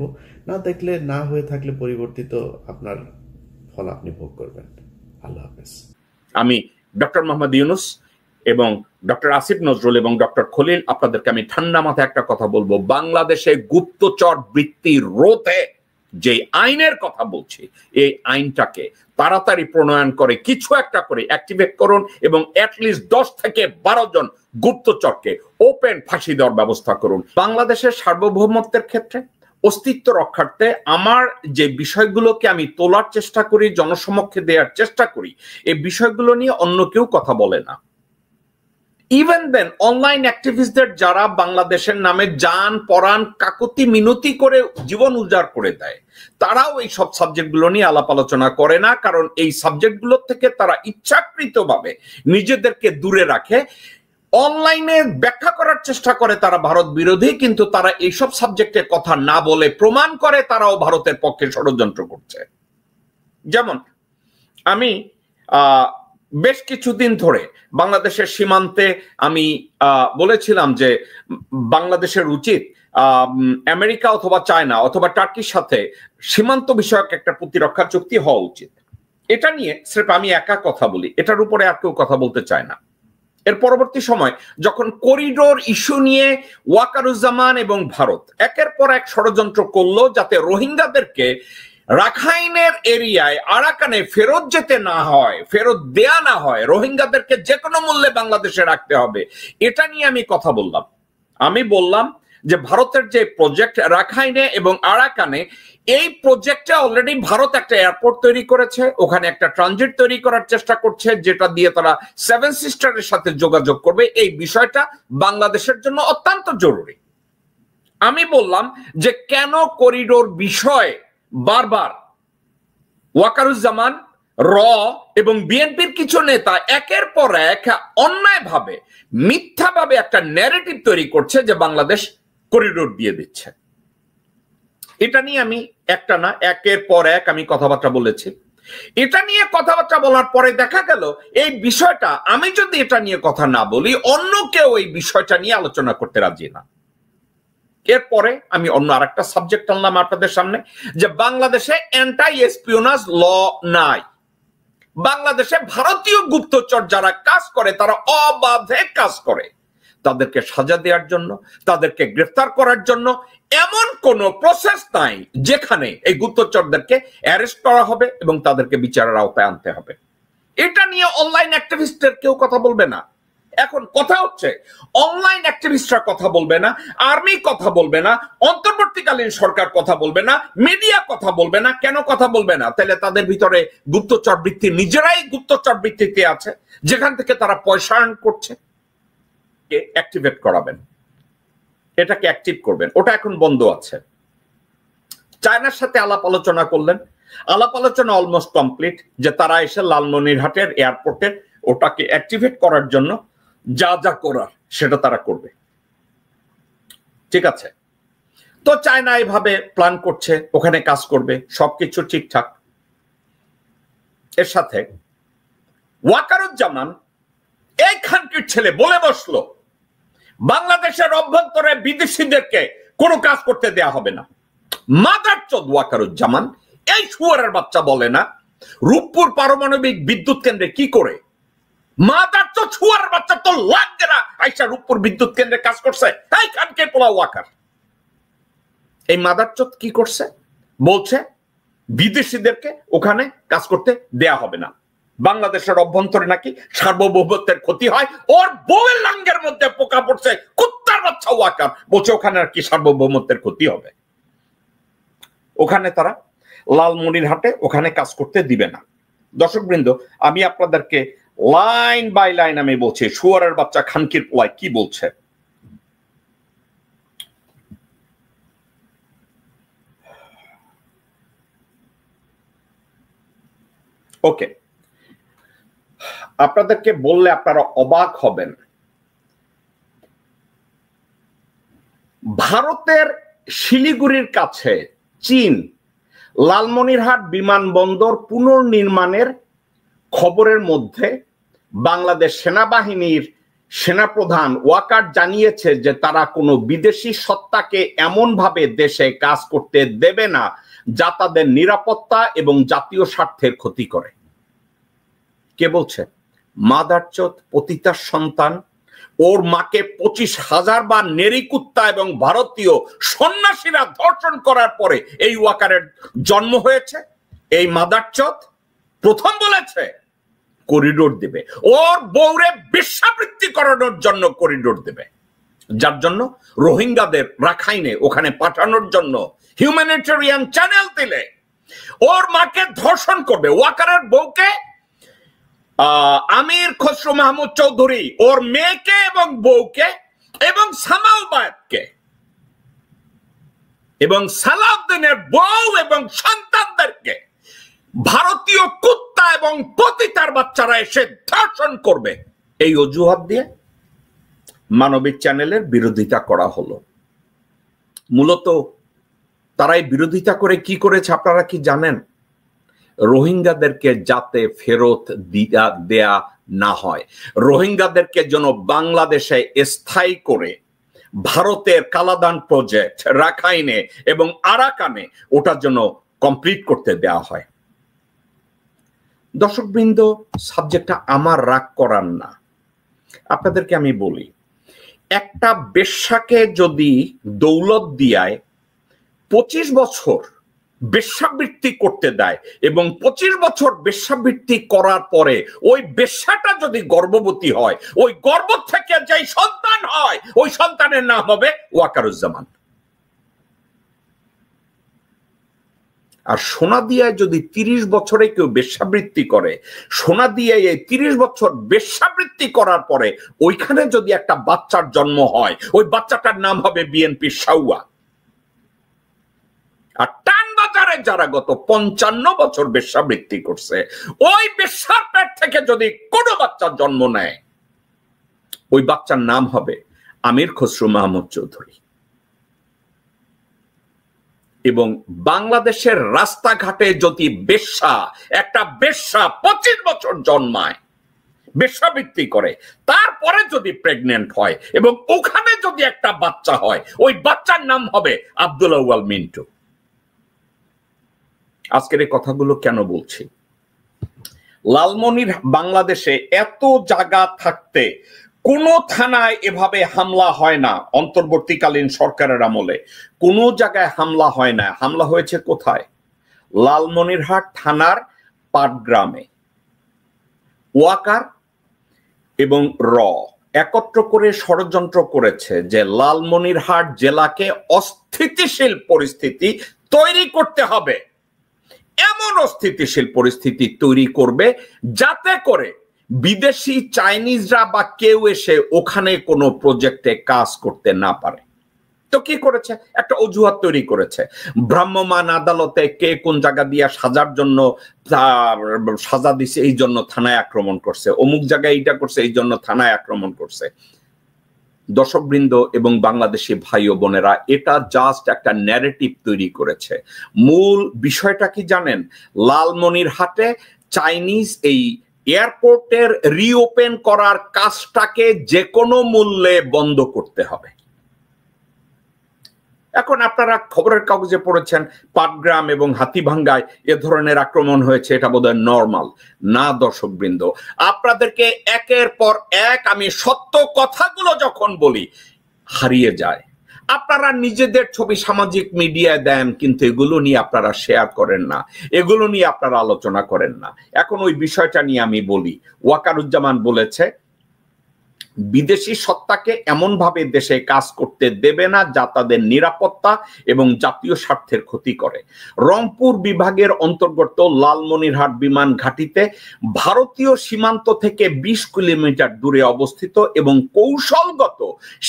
না দেখলে, না হয়ে থাকলে পরিবর্তিত আপনার ফল আপনি ভোগ করবেন। আল্লাহ হাফেজ। আমি ডক্টর মোহাম্মদ ইউনুস এবং ডক্টর আসিফ নজরুল এবং ডক্টর খলিল, আপনাদেরকে আমি ঠান্ডা মাথায় একটা কথা বলবো, বাংলাদেশে গুপ্তচর বৃত্তি রোধে যে আইনের কথা বলছি, এই আইনটাকে তাড়াতাড়ি প্রণয়ন করে কিছু একটা করে অ্যাক্টিভেট করুন, এবং অ্যাটলিস্ট 10 থেকে 12 জন গুপ্তচরকে ওপেন ফাঁসি দেওয়ার ব্যবস্থা করুন। বাংলাদেশের সার্বভৌমত্বের ক্ষেত্রে, অস্তিত্ব রক্ষার্থে আমার যে বিষয়গুলোকে আমি তোলার চেষ্টা করি, জনসমক্ষে দেওয়ার চেষ্টা করি, এই বিষয়গুলো নিয়ে অন্য কেউ কথা বলে না। ইভেন দেন অনলাইন অ্যাক্টিভিস্টদের যারা বাংলাদেশের নামে জান পরাণ কাকুতি মিনতি করে জীবন উজাড় করে দেয়, তারাও এই সব সাবজেক্টগুলো নিয়ে আলাপ আলোচনা করে না, কারণ এই সাবজেক্টগুলো থেকে তারা ইচ্ছাকৃতভাবে নিজেদেরকে দূরে রাখে। অনলাইনে ব্যাখ্যা করার চেষ্টা করে তারা ভারত বিরোধী, কিন্তু তারা এইসব সাবজেক্টের কথা না বলে প্রমাণ করে তারাও ভারতের পক্ষে ষড়যন্ত্র করছে। যেমন আমি বেশ কিছুদিন ধরে বাংলাদেশের সীমান্তে আমি বলেছিলাম যে বাংলাদেশের উচিত আমেরিকা অথবা চায়না অথবা টার্কির সাথে সীমান্ত বিষয়ক একটা প্রতিরক্ষা চুক্তি হওয়া উচিত। এটা নিয়ে স্রেফ আমি একা কথা বলি, এটার উপরে আর কেউ কথা বলতে চায় না। এর পরবর্তী সময় যখন করিডোর ইস্যু নিয়ে ওয়াকারুজ্জামান এবং ভারত একের পর এক ষড়যন্ত্র করলো যাতে রোহিঙ্গাদেরকে রাখাইনের এরিয়ায় আরাকানে ফেরত যেতে না হয়, ফেরত দেয়া না হয়, রোহিঙ্গাদেরকে যে কোনো মূল্যে বাংলাদেশে রাখতে হবে, এটা নিয়ে আমি কথা বললাম। আমি বললাম যে ভারতের যে প্রজেক্ট রাখাইনে এবং আরাকানে, এই প্রজেক্টে অলরেডি ভারত একটা এয়ারপোর্ট তৈরি করেছে, ওখানে একটা ট্রানজিট তৈরি করার চেষ্টা করছে, যেটা দিয়ে তারা 7 সিস্টারের সাথে যোগাযোগ করবে। এই বিষয়টা বাংলাদেশের জন্য অত্যন্ত জরুরি। আমি বললাম যে কেন করিডোর বিষয়ে বারবার ওয়াকারুজ্জামান, র এবং বিএনপির কিছু নেতা একের পর এক অন্যায়ভাবে, মিথ্যাভাবে একটা ন্যারেটিভ তৈরি করছে যে বাংলাদেশ করিডোর দিয়ে দিচ্ছে। এটা নিয়ে আমি একটা না, একের পর এক আমি কথাবার্তা বলেছি। এটা নিয়ে কথাবার্তা বলার পরে দেখা গেল এই বিষয়টা, আমি যদি এটা নিয়ে কথা না বলি, অন্য কেউ এই বিষয়টা নিয়ে আলোচনা করতে রাজি না। এরপরে আমি অন্য আরেকটা সাবজেক্ট আনলাম আপনাদের সামনে, যে বাংলাদেশে অ্যান্টি এসপিওনাজ ল নাই। বাংলাদেশে ভারতীয় গুপ্তচর যারা কাজ করে, তারা অবাধে কাজ করে, তাদেরকে সাজা দেওয়ার জন্য, তাদেরকে গ্রেফতার করার জন্য এমন কোন প্রসেস নাই যেখানে এই গুপ্তচরদেরকে অ্যারেস্ট করা হবে এবং তাদেরকে বিচারের আওতায় আনতে হবে। এটা নিয়ে অনলাইন অ্যাক্টিভিস্টদের কেউ কথা বলবে না। এখন কথা হচ্ছে, অনলাইন অ্যাক্টিভিস্টরা কথা বলবে না, আর্মি কথা বলবে না, অন্তর্বর্তীকালীন সরকার কথা বলবে না, মিডিয়া কথা বলবে না। কেন কথা বলবে না? তাহলে তাদের ভিতরে গুপ্তচর বৃত্তি, নিজেরাই গুপ্তচর বৃত্তিতে আছে, যেখান থেকে তারা পয়সা আর্ন করছে। অ্যাক্টিভেট করাবেন, এটাকে অ্যাক্টিভ করবেন। ওটা এখন বন্ধ আছে। চায়নার সাথে আলাপ আলোচনা করলেন, আলাপ আলোচনা অলমোস্ট কমপ্লিট, যে তারা এসে লালমনিরহাটের এয়ারপোর্টে ওটাকে অ্যাক্টিভেট করার জন্য যা যা করার সেটা তারা করবে। ঠিক আছে, তো চায়না এভাবে প্ল্যান করছে, ওখানে কাজ করবে, সবকিছু ঠিকঠাক। এর সাথে ওয়াকারুজ্জামান এই খানকির ছেলে বলে বসলো বাংলাদেশের অভ্যন্তরে বিদেশিদেরকে কোনো কাজ করতে দেয়া হবে না। মাদারচোদ ওয়াকারুজ্জামান এই শুয়ারের বাচ্চা বলে না রূপপুর পারমাণবিক বিদ্যুৎ কেন্দ্রে কি করে? মাদারচোদ শুয়ারের বাচ্চা তো লাগবে না আইসা রূপপুর বিদ্যুৎ কেন্দ্রে কাজ করছে। এই খানকে পোলা ওয়াকার এই মাদারচোদ কি করছে? বলছে বিদেশিদেরকে ওখানে কাজ করতে দেয়া হবে না, বাংলাদেশের অভ্যন্তরে নাকি সার্বভৌমত্বের ক্ষতি হয়। ওর বউয়ের লাঙ্গের মধ্যে পোকা পড়ছে, কুত্তার বাচ্চা ওয়াকার বলছে ওখানে আর কি সার্বভৌমত্বের ক্ষতি হবে, ওখানে তারা লালমনিরহাটে ওখানে কাজ করতে দিবে না। দর্শকবৃন্দ, আমি আপনাদেরকে লাইন বাই লাইন আমি বলছি শুয়ারের বাচ্চা খানকির পোলায় কি বলছে। ওকে, আপনাদেরকে বললে আপনারা অবাক হবেন। ভারতের শিলিগুড়ির কাছে চীন লালমনিরহাট বিমানবন্দর পুনর্নির্মাণের খবরের মধ্যে বাংলাদেশ সেনাবাহিনীর সেনাপ্রধান ওয়াকার জানিয়েছে যে তারা কোনো বিদেশি সত্তাকে এমনভাবে দেশে কাজ করতে দেবে না যা তাদের নিরাপত্তা এবং জাতীয় স্বার্থের ক্ষতি করে। কে বলছে? মাদারচোদ পতিতার সন্তান, ওর মাকে 25,000 বার নেরিকুত্তা এবং ভারতীয় সন্ন্যাসীরা ধর্ষণ করার পরে এই ওয়াকারের জন্ম হয়েছে। এই মাদারচোদ প্রথম বলেছে করিডোর দেবে, ওর বউরে বেশ্যাবৃত্তি করানোর জন্য করিডোর দেবে, যার জন্য রোহিঙ্গাদের রাখাইনে ওখানে পাঠানোর জন্য হিউম্যানিটেরিয়ান চ্যানেল দিলে ওর মাকে ধর্ষণ করবে। ওয়াকারের বউকে আমির খসরু মাহমুদ চৌধুরী ওর মেয়েকে এবং বউকে এবং সামাউবাদকে এবং সালাউদ্দিনের বউ এবং সন্তানদেরকে ভারতীয় কুত্তা এবং পতিতার বাচ্চারা এসে ধর্ষণ করবে, এই অজুহাত দিয়ে মানবিক চ্যানেলের বিরোধিতা করা হলো। মূলত তারাই বিরোধিতা করে কি করেছে আপনারা কি জানেন? রোহিঙ্গাদেরকে যাতে ফেরত দেয়া না হয়, রোহিঙ্গাদেরকে যেন বাংলাদেশে স্থায়ী করে ভারতের কালাদান প্রজেক্ট রাখাইনে এবং আরাকানে ওটার জন্য কমপ্লিট করতে দেওয়া হয়। দর্শকবৃন্দ, সাবজেক্টটা আমার রাগ করার না, আপনাদেরকে আমি বলি, একটা বেশ্যাকে যদি দৌলত দিয়ায় 25 বছর বেশ্যাবৃত্তি করতে দেয় এবং 25 বছর বেশ্যাবৃত্তি করার পরে ওই বেশ্যাটা যদি গর্ভবতী হয়, ওই গর্ভ থেকে যেই সন্তান হয় ওই সন্তানের নাম হবে ওয়াকারুজ্জামান। আর সোনা দিয়ে যদি 30 বছরে কেউ বেশ্যাবৃত্তি করে, সোনা দিয়ে এই 30 বছর বেশ্যাবৃত্তি করার পরে ওইখানে যদি একটা বাচ্চার জন্ম হয়, ওই বাচ্চাটার নাম হবে বিএনপি সাউয়া। আর টানবাজারে যারা গত 55 বছর বেশ্যাবৃত্তি করছে, ওই বেশ্যার পেট থেকে যদি কোনো বাচ্চার জন্ম নেয়, ওই বাচ্চার নাম হবে আমির খসরু মাহমুদ চৌধুরী। এবং বাংলাদেশের রাস্তাঘাটে যদি একটা বেশ্যা 25 বছর জন্মায়, বেশ্যাবৃত্তি করে, তারপরে যদি প্রেগনেন্ট হয় এবং ওখানে যদি একটা বাচ্চা হয়, ওই বাচ্চার নাম হবে আব্দুল আউয়াল মিন্টু। আজকের এই কথাগুলো কেন বলছি? লালমনির বাংলাদেশে এত জায়গা থাকতে কোন থানায় এভাবে হামলা হয় না। অন্তর্বর্তীকালীন সরকারের আমলে কোন জায়গায় হামলা হয় না। হামলা হয়েছে কোথায়? লালমনিরহাট থানার পাটগ্রামে। ওয়াকার এবং একত্র করে ষড়যন্ত্র করেছে যে লালমনিরহাট জেলাকে অস্থিতিশীল পরিস্থিতি তৈরি করতে হবে, এমন অস্থিতিশীল পরিস্থিতি তৈরি করবে যাতে করে বিদেশি চাইনিজরা বা কেউ এসে ওখানে কোনো প্রজেক্টে কাজ করতে না পারে। তো কি করেছে? একটা অজুহাত তৈরি করেছে। ভ্রাম্যমাণ আদালতে কে কোন জায়গা দিয়া সাজার জন্য সাজা দিছে, এই জন্য থানায় আক্রমণ করছে, অমুক জায়গায় এইটা করছে, এই জন্য থানায় আক্রমণ করছে। দর্শকবৃন্দ এবং বাংলাদেশি ভাই ও বোনেরা, এটা জাস্ট একটা ন্যারেটিভ তৈরি করেছে। মূল বিষয়টা কি জানেন? লালমনিরহাটে চাইনিজ এই এয়ারপোর্টের রিওপেন করার কাজটাকে যে কোনো মূল্যে বন্ধ করতে হবে। এখন আপনারা খবরের কাগজে পড়েছেন পাটগ্রাম এবং হাতীভাঙ্গায় এ ধরনের আক্রমণ হয়েছে, এটা বোধহয় নর্মাল না। দর্শকবৃন্দ, আপনাদেরকে একের পর এক আমি সত্য কথাগুলো যখন বলি হারিয়ে যায়। আপনারা নিজেদের ছবি সামাজিক মিডিয়ায় দেন, কিন্তু এগুলো নিয়ে আপনারা শেয়ার করেন না, এগুলো নিয়ে আপনারা আলোচনা করেন না। এখন ওই বিষয়টা নিয়ে আমি বলি। ওয়াকারুজ্জামান বলেছে বিদেশি সত্তাকে এমন ভাবে দেশে কাজ করতে দেবে না যা তাদের নিরাপত্তা এবং জাতীয় স্বার্থের ক্ষতি করে। রংপুর বিভাগের অন্তর্গত লালমনিরহাট বিমান ঘাঁটিতে ভারতীয় সীমান্ত থেকে 20 কিলোমিটার দূরে অবস্থিত এবং কৌশলগত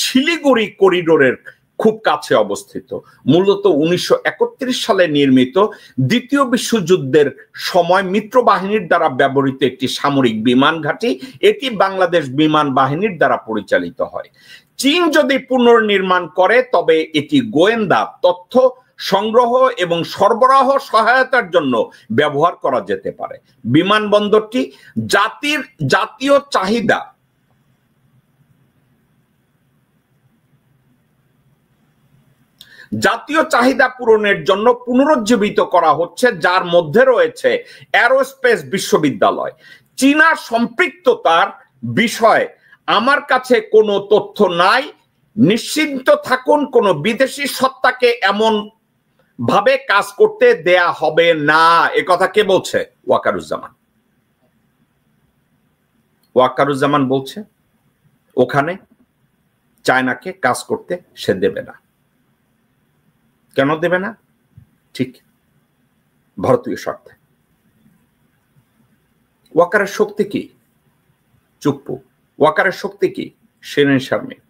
শিলিগুড়ি করিডোরের খুব কাছে অবস্থিত। মূলত 1931 সালে নির্মিত দ্বিতীয় বিশ্বযুদ্ধের সময় মিত্র বাহিনীর দ্বারা ব্যবহৃত একটি সামরিক বিমান ঘাঁটি। এটি বাংলাদেশ বিমান বাহিনীর দ্বারা পরিচালিত হয়। চীন যদি পুনর্নির্মাণ করে তবে এটি গোয়েন্দা তথ্য সংগ্রহ এবং সরবরাহ সহায়তার জন্য ব্যবহার করা যেতে পারে। বিমানবন্দরটি জাতীয় চাহিদা পূরণের জন্য পুনরুজ্জীবিত করা হচ্ছে, যার মধ্যে রয়েছে অ্যারোস্পেস বিশ্ববিদ্যালয়। চীনা সম্পৃক্ততার বিষয়ে আমার কাছে কোনো তথ্য নাই। নিশ্চিন্ত থাকুন, কোনো বিদেশি সত্তাকে এমন ভাবে কাজ করতে দেয়া হবে না। এ কথা কে বলছে? ওয়াকারুজ্জামান বলছে ওখানে চায়নাকে কাজ করতে সে দেবে না। কেন দেবে না? ঠিক ভারতীয় স্বার্থে। ওয়াকারের শক্তি কি? চুপ্পু। ওয়াকারের শক্তি কি? শিরিন শারমিন।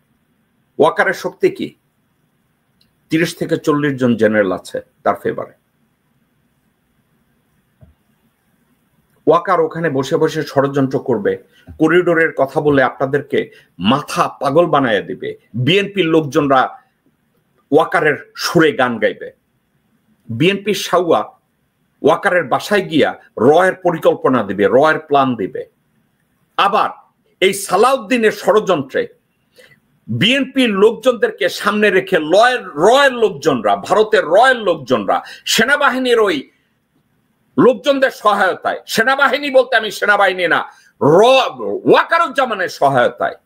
ওয়াকারের শক্তি কি? 30 থেকে 40 জন জেনারেল আছে তার ফেভারে। ওয়াকার ওখানে বসে বসে ষড়যন্ত্র করবে, করিডোরের কথা বলে আপনাদেরকে মাথা পাগল বানায় দিবে। বিএনপির লোকজনরা ওয়াকারের সুরে গান গাইবে। বিএনপির সাউয়া ওয়াকারের বাসায় গিয়া রয়ের পরিকল্পনা দিবে, রয়ের প্ল্যান দিবে। আবার এই সালাউদ্দিনের ষড়যন্ত্রে বিএনপির লোকজনদেরকে সামনে রেখে রয়ের লোকজনরা, ভারতের রয়ের লোকজনরা সেনাবাহিনীর ওই লোকজনদের সহায়তায়, সেনাবাহিনী বলতে আমি সেনাবাহিনী না, ওয়াকারুজ্জামানের সহায়তায়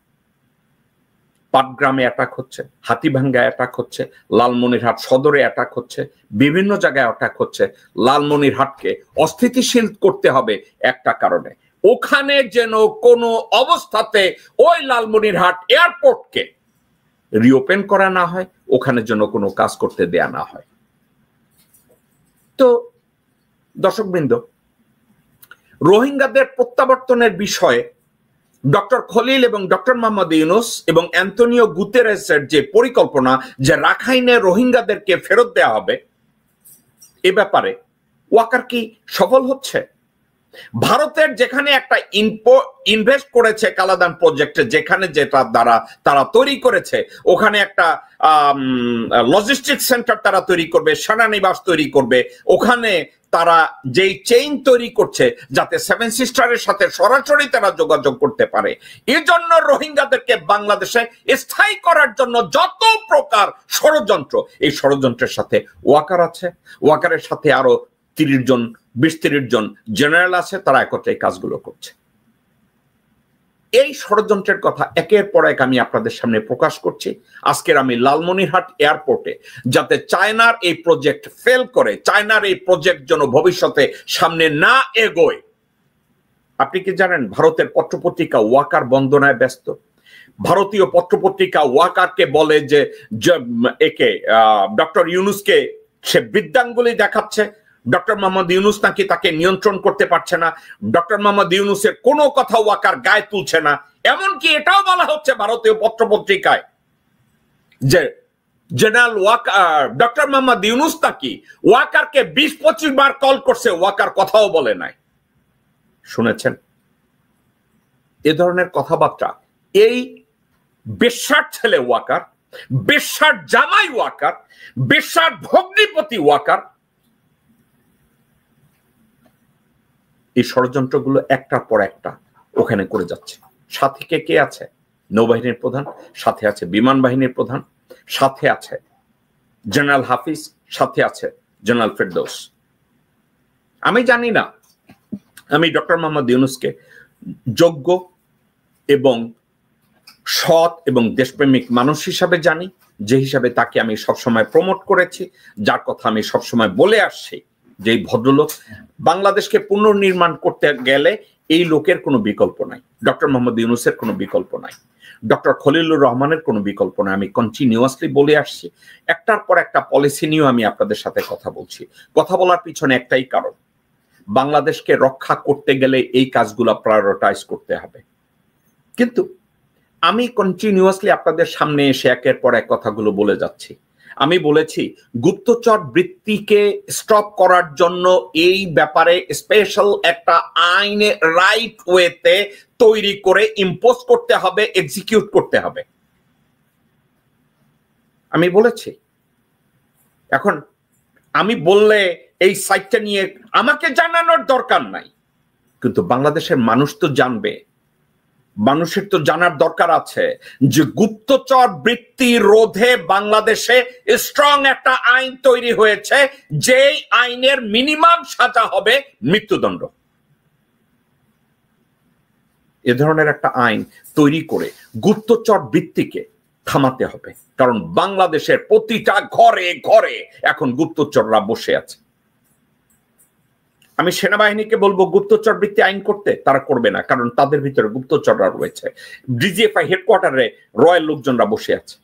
পাটগ্রামে অ্যাটাক হচ্ছে, হাতীভাঙ্গায় অ্যাটাক হচ্ছে, লালমনিরহাট সদরে অ্যাটাক হচ্ছে, বিভিন্ন জায়গায় অ্যাটাক হচ্ছে। লালমনিরহাটকে অস্থিতিশীল করতে হবে একটা কারণে, ওখানে যেন কোনো অবস্থাতে ওই লালমনিরহাট এয়ারপোর্টকে রিওপেন করা না হয়, ওখানে যেন কোনো কাজ করতে দেয়া না হয়। তো দর্শকবৃন্দ, রোহিঙ্গাদের প্রত্যাবর্তনের বিষয়ে ডক্টর খলিল এবং ডক্টর মোহাম্মদ ইউনূস এবং অ্যান্তনিও গুতেরেসের যে পরিকল্পনা যে রাখাইনে রোহিঙ্গাদেরকে ফেরত দেওয়া হবে, এ ব্যাপারে ওয়াকার কি সফল হচ্ছে? ভারতের যেখানে একটা ইনভেস্ট করেছে কালাদান প্রজেক্টে, যেখানে যেটা দ্বারা তারা তৈরি করেছে, ওখানে একটা লজিস্টিক সেন্টার তারা তৈরি করবে, সেনানিবাস তৈরি করবে, ওখানে তারা যেই চেইন তৈরি করছে যাতে 7 সিস্টারের সাথে সরাসরি তারা যোগাযোগ করতে পারে। এজন্য রোহিঙ্গাদেরকে বাংলাদেশে স্থায়ী করার জন্য যত প্রকার ষড়যন্ত্র, এই ষড়যন্ত্রের সাথে ওয়াকার আছে, ওয়াকারের সাথে আরো 20-30 জন জেনারেল আছে, তারা একত্রে এই কাজগুলো করছে। এই ষড়যন্ত্রের কথা একের পর এক আমি আপনাদের সামনে প্রকাশ করছি। আজকের আমি লালমনিরহাট এয়ারপোর্টে যাতে চায়নার এই প্রজেক্ট ফেল করে, চায়নার এই প্রজেক্ট যেন ভবিষ্যতে সামনে না এগোয়। আপনি কি জানেন ভারতের পত্রপত্রিকা ওয়াকার বন্দনায় ব্যস্ত? ভারতীয় পত্রপত্রিকা ওয়াকারকে বলে যে একে ডক্টর ইউনূসকে সে বৃদ্ধাঙ্গুলি দেখাচ্ছে, ডক্টর মোহাম্মদ ইউনূস নাকি তাকে নিয়ন্ত্রণ করতে পারছে না, ডক্টর মোহাম্মদ ইউনূসের কোনো কথা ওয়াকার গায়ে তুলছে না। এমনকি এটাও বলা হচ্ছে ভারতীয় পত্রপত্রিকায় যে জেনারেল ওয়াকার, ডক্টর মোহাম্মদ ইউনূস নাকি ওয়াকারকে 20-25 বার কল করছে, ওয়াকার কথাও বলে নাই। শুনেছেন এ ধরনের কথাবার্তা? এই বেশ্যার ছেলে ওয়াকার, বেশ্যার জামাই ওয়াকার, বেশ্যার ভগ্নিপতি ওয়াকার এই ষড়যন্ত্রগুলো একটার পর একটা ওখানে করে যাচ্ছে। সাথে কে আছে? নৌবাহিনীর প্রধান, সাথে আছে বিমান বাহিনীর প্রধান, সাথে আছে জেনারেল হাফিজ, সাথে আছে জেনারেল ফেরদৌস। আমি জানি না, আমি ডক্টর মোহাম্মদ ইউনূসকে যোগ্য এবং সৎ এবং দেশপ্রেমিক মানুষ হিসাবে জানি, যে হিসাবে তাকে আমি সবসময় প্রমোট করেছি, যার কথা আমি সবসময় বলে আসছি যে এই ভদ্রলোক বাংলাদেশকে পুনর্নির্মাণ করতে গেলে এই লোকের কোনো বিকল্প নাই, ডক্টর মোহাম্মদ ইউনূসের কোনো বিকল্প নাই, ডক্টর খলিলুর রহমানের কোনো বিকল্প নাই। আমি কন্টিনিউয়াসলি বলে আসছি, একটার পর একটা পলিসি নিয়েও আমি আপনাদের সাথে কথা বলছি। কথা বলার পিছনে একটাই কারণ, বাংলাদেশকে রক্ষা করতে গেলে এই কাজগুলো প্রায়োরিটাইজ করতে হবে। কিন্তু আমি কন্টিনিউয়াসলি আপনাদের সামনে এসে একের পর এক কথাগুলো বলে যাচ্ছি। আমি বলেছি গুপ্তচর বৃত্তিকে স্টপ করার জন্য এই ব্যাপারে স্পেশাল একটা আইনে রাইট ওয়েতে তৈরি করে ইম্পোজ করতে হবে, এক্সিকিউট করতে হবে, আমি বলেছি। এখন আমি বললে এই সাইটটা নিয়ে আমাকে জানানোর দরকার নাই, কিন্তু বাংলাদেশের মানুষ তো জানবে, মানুষের তো জানার দরকার আছে যে গুপ্তচর বৃত্তি রোধে বাংলাদেশে স্ট্রং একটা আইন তৈরি হয়েছে, যেই আইনের মিনিমাম সাজা হবে মৃত্যুদণ্ড। এ ধরনের একটা আইন তৈরি করে গুপ্তচর বৃত্তিকে থামাতে হবে, কারণ বাংলাদেশের প্রতিটা ঘরে ঘরে এখন গুপ্তচররা বসে আছে। আমি সেনাবাহিনীকে বলবো গুপ্তচর বৃত্তি আইন করতে, তারা করবে না, কারণ তাদের ভিতরে গুপ্তচররা রয়েছে। ডিজিএফআই হেডকোয়ার্টারে রয়্যাল লোকজনরা বসে আছে।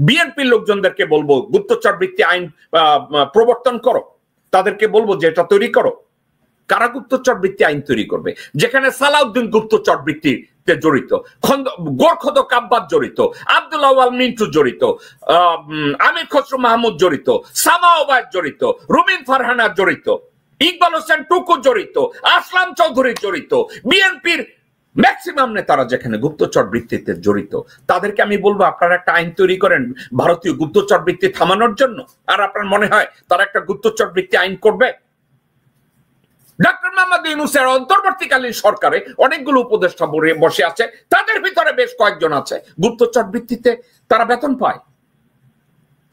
বিএনপির লোকজনদেরকে বলবো গুপ্তচর বৃত্তি আইন প্রবর্তন করো, তাদেরকে বলবো যে এটা তৈরি করো। কারা গুপ্তচর বৃত্তি আইন তৈরি করবে? যেখানে সালাউদ্দিন গুপ্তচর বৃত্তিতে জড়িত, গোরখদ কাব্বাস জড়িত, আব্দুল্লাহ আল মিন্টু জড়িত, আমির খসরু মাহমুদ জড়িত, সামা ওবায়দ জড়িত, রুমিন ফারহানা জড়িত, ইকবাল হোসেন টুকু জড়িত, আসলাম চৌধুরী জড়িত, বিএনপির ম্যাক্সিমাম নেতারা যেখানে গুপ্তচর বৃত্তিতে জড়িত, তাদেরকে আমি বলবো আপনারা একটা আইন তৈরি করেন ভারতীয় গুপ্তচর বৃত্তি থামানোর জন্য। আর আপনার মনে হয় তারা একটা গুপ্তচর বৃত্তি আইন করবে? ডক্টর মোহাম্মদ ইউনূসের অন্তর্বর্তীকালীন সরকারে অনেকগুলো উপদেষ্টা বসে আছে, তাদের ভিতরে বেশ কয়েকজন আছে গুপ্তচর বৃত্তিতে তারা বেতন পায়।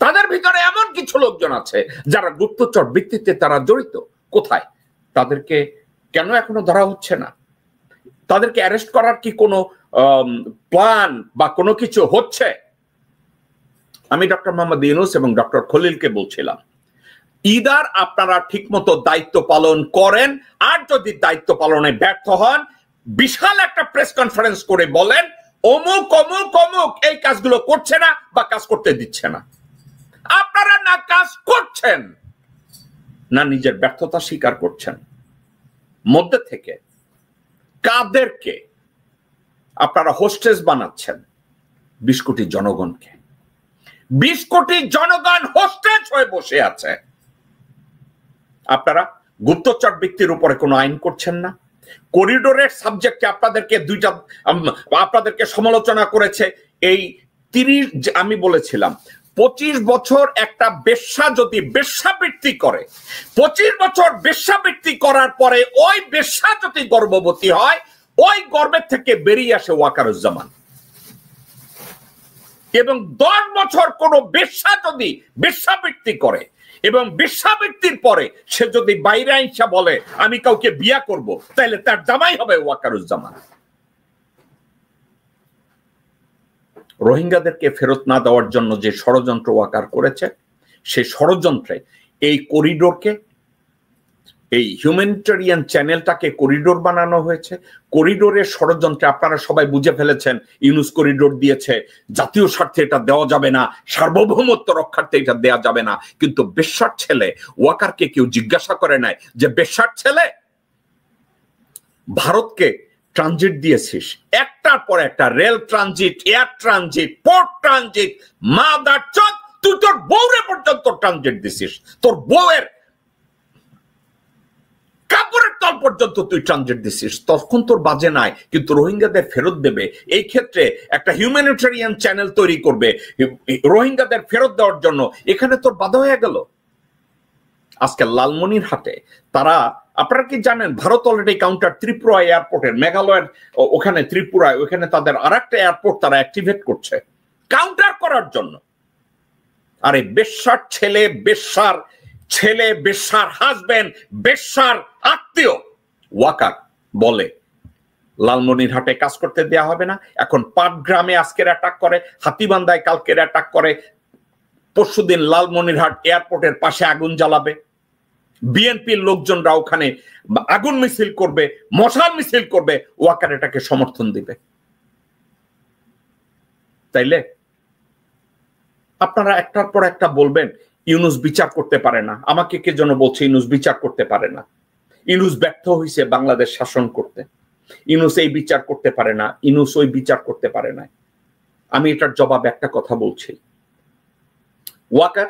তাদের ভিতরে এমন কিছু লোকজন আছে যারা গুপ্তচর বৃত্তিতে তারা জড়িত। কোথায়? তাদেরকে কেন এখনো ধরা হচ্ছে না? তাদেরকে অ্যারেস্ট করার কি কোনো প্ল্যান বা কোনো কিছু হচ্ছে? আমি ডক্টর মোহাম্মদ ইউনূস এবং ডক্টর খলিলকে বলছিলাম, ইদার আপনারা ঠিকমতো দায়িত্ব পালন করেন, আর যদি দায়িত্ব পালনে ব্যর্থ হন বিশাল একটা প্রেস কনফারেন্স করে বলেন অমুক অমুক অমুক এই কাজগুলো করছে না বা কাজ করতে দিচ্ছে না। আপনারা না কাজ করছেন, না নিজের ব্যর্থতা স্বীকার করছেন। মধ্যে থেকে কাদেরকে আপনারা হোস্টেস বানাচ্ছেন? 20 কোটি জনগণকে। 20 কোটি জনগণ হোস্টেজ হয়ে বসে আছে। আপনারা গুপ্তচর বৃত্তির উপরে কোনো আইন করছেন না। করিডোরের সাবজেক্টে আপনাদেরকে সমালোচনা করেছে এই 30, আমি বলেছিলাম 25 বছর একটা বেশ্যা যদি বেশ্যাবৃত্তি করে, 25 বছর বেশ্যাবৃত্তি করার পরে ওই বেশ্যা যদি গর্ভবতী হয়, ওই গর্ভের থেকে বেরিয়ে আসে ওয়াকারুজ্জামান। এবং 10 বছর কোন বেশ্যা যদি বেশ্যাবৃত্তি করে এবং বেশ্যাবৃত্তির পরে সে যদি বাইরে আইসা বলে আমি কাউকে বিয়া করব, তাহলে তার জামাই হবে ওয়াকারুজ্জামান। রোহিঙ্গাদেরকে ফেরত না দেওয়ার জন্য যে ষড়যন্ত্র ওয়াকার করেছে, সেই ষড়যন্ত্রে এই করিডোরকে, এই হিউম্যানিটেরিয়ান চ্যানেলটাকে করিডোর বানানো হয়েছে। করিডোরের ষড়যন্ত্রে আপনারা সবাই বুঝে ফেলেছেন ইউনূস করিডোর দিয়েছে, জাতীয় স্বার্থে এটা দেওয়া যাবে না, সার্বভৌমত্ব রক্ষার্থে এটা দেওয়া যাবে না। কিন্তু বেশ্যার ছেলে ওয়াকারকে কেউ জিজ্ঞাসা করে নাই যে বেশ্যার ছেলে ভারতকে ট্রানজিট দিয়েছিস, একটার পর একটা rail transit, air transit, port transit, mother চোদ, তুই তোর বউরে পর্যন্ত ট্রানজিট দিছিস, তোর বউয়ের কাপড়ের তল পর্যন্ত তুই ট্রানজিট দিছিস, তখন তোর বাজে নাই। কিন্তু রোহিঙ্গাদের ফেরত দেবে, এই ক্ষেত্রে একটা হিউম্যানিটেরিয়ান চ্যানেল তৈরি করবে রোহিঙ্গাদের ফেরত দেওয়ার জন্য, এখানে তোর বাধা হয়ে গেল। আজকে লালমনিরহাটে তারা, আপনারা কি জানেন ভারত অলরেডি কাউন্টার ত্রিপুরা এয়ারপোর্টের, মেঘালয়ের ওখানে ত্রিপুরায় ওখানে তাদের আরেকটা এয়ারপোর্ট তারা অ্যাক্টিভেট করছে কাউন্টার করার জন্য। আরে বেশ্যার ছেলে, বেশ্যার ছেলে, বেশ্যার হাজবেন্ড, বেশ্যার আত্মীয় ওয়াকার বলে লালমনিরহাটে কাজ করতে দেয়া হবে না। এখন পাটগ্রামে আজকের অ্যাটাক করে, হাতীবান্ধায় কালকের অ্যাটাক করে, পরশুদিন লালমনিরহাট এয়ারপোর্টের পাশে আগুন জ্বালাবে, বিএনপির লোকজনরা ওখানে আগুন মিছিল করবে, মশাল মিছিল করবে, ওয়াকার এটাকে সমর্থন দিবে। তাইলে আপনারা একটার পর একটা বলবেন ইউনূস বিচার করতে পারে না। আমাকে কে যেন বলছে ইউনূস বিচার করতে পারে না, ইউনূস ব্যর্থ হয়েছে বাংলাদেশ শাসন করতে, ইউনূস এই বিচার করতে পারে না, ইউনূস ওই বিচার করতে পারে না। আমি এটার জবাব একটা কথা বলছি, ওয়াকার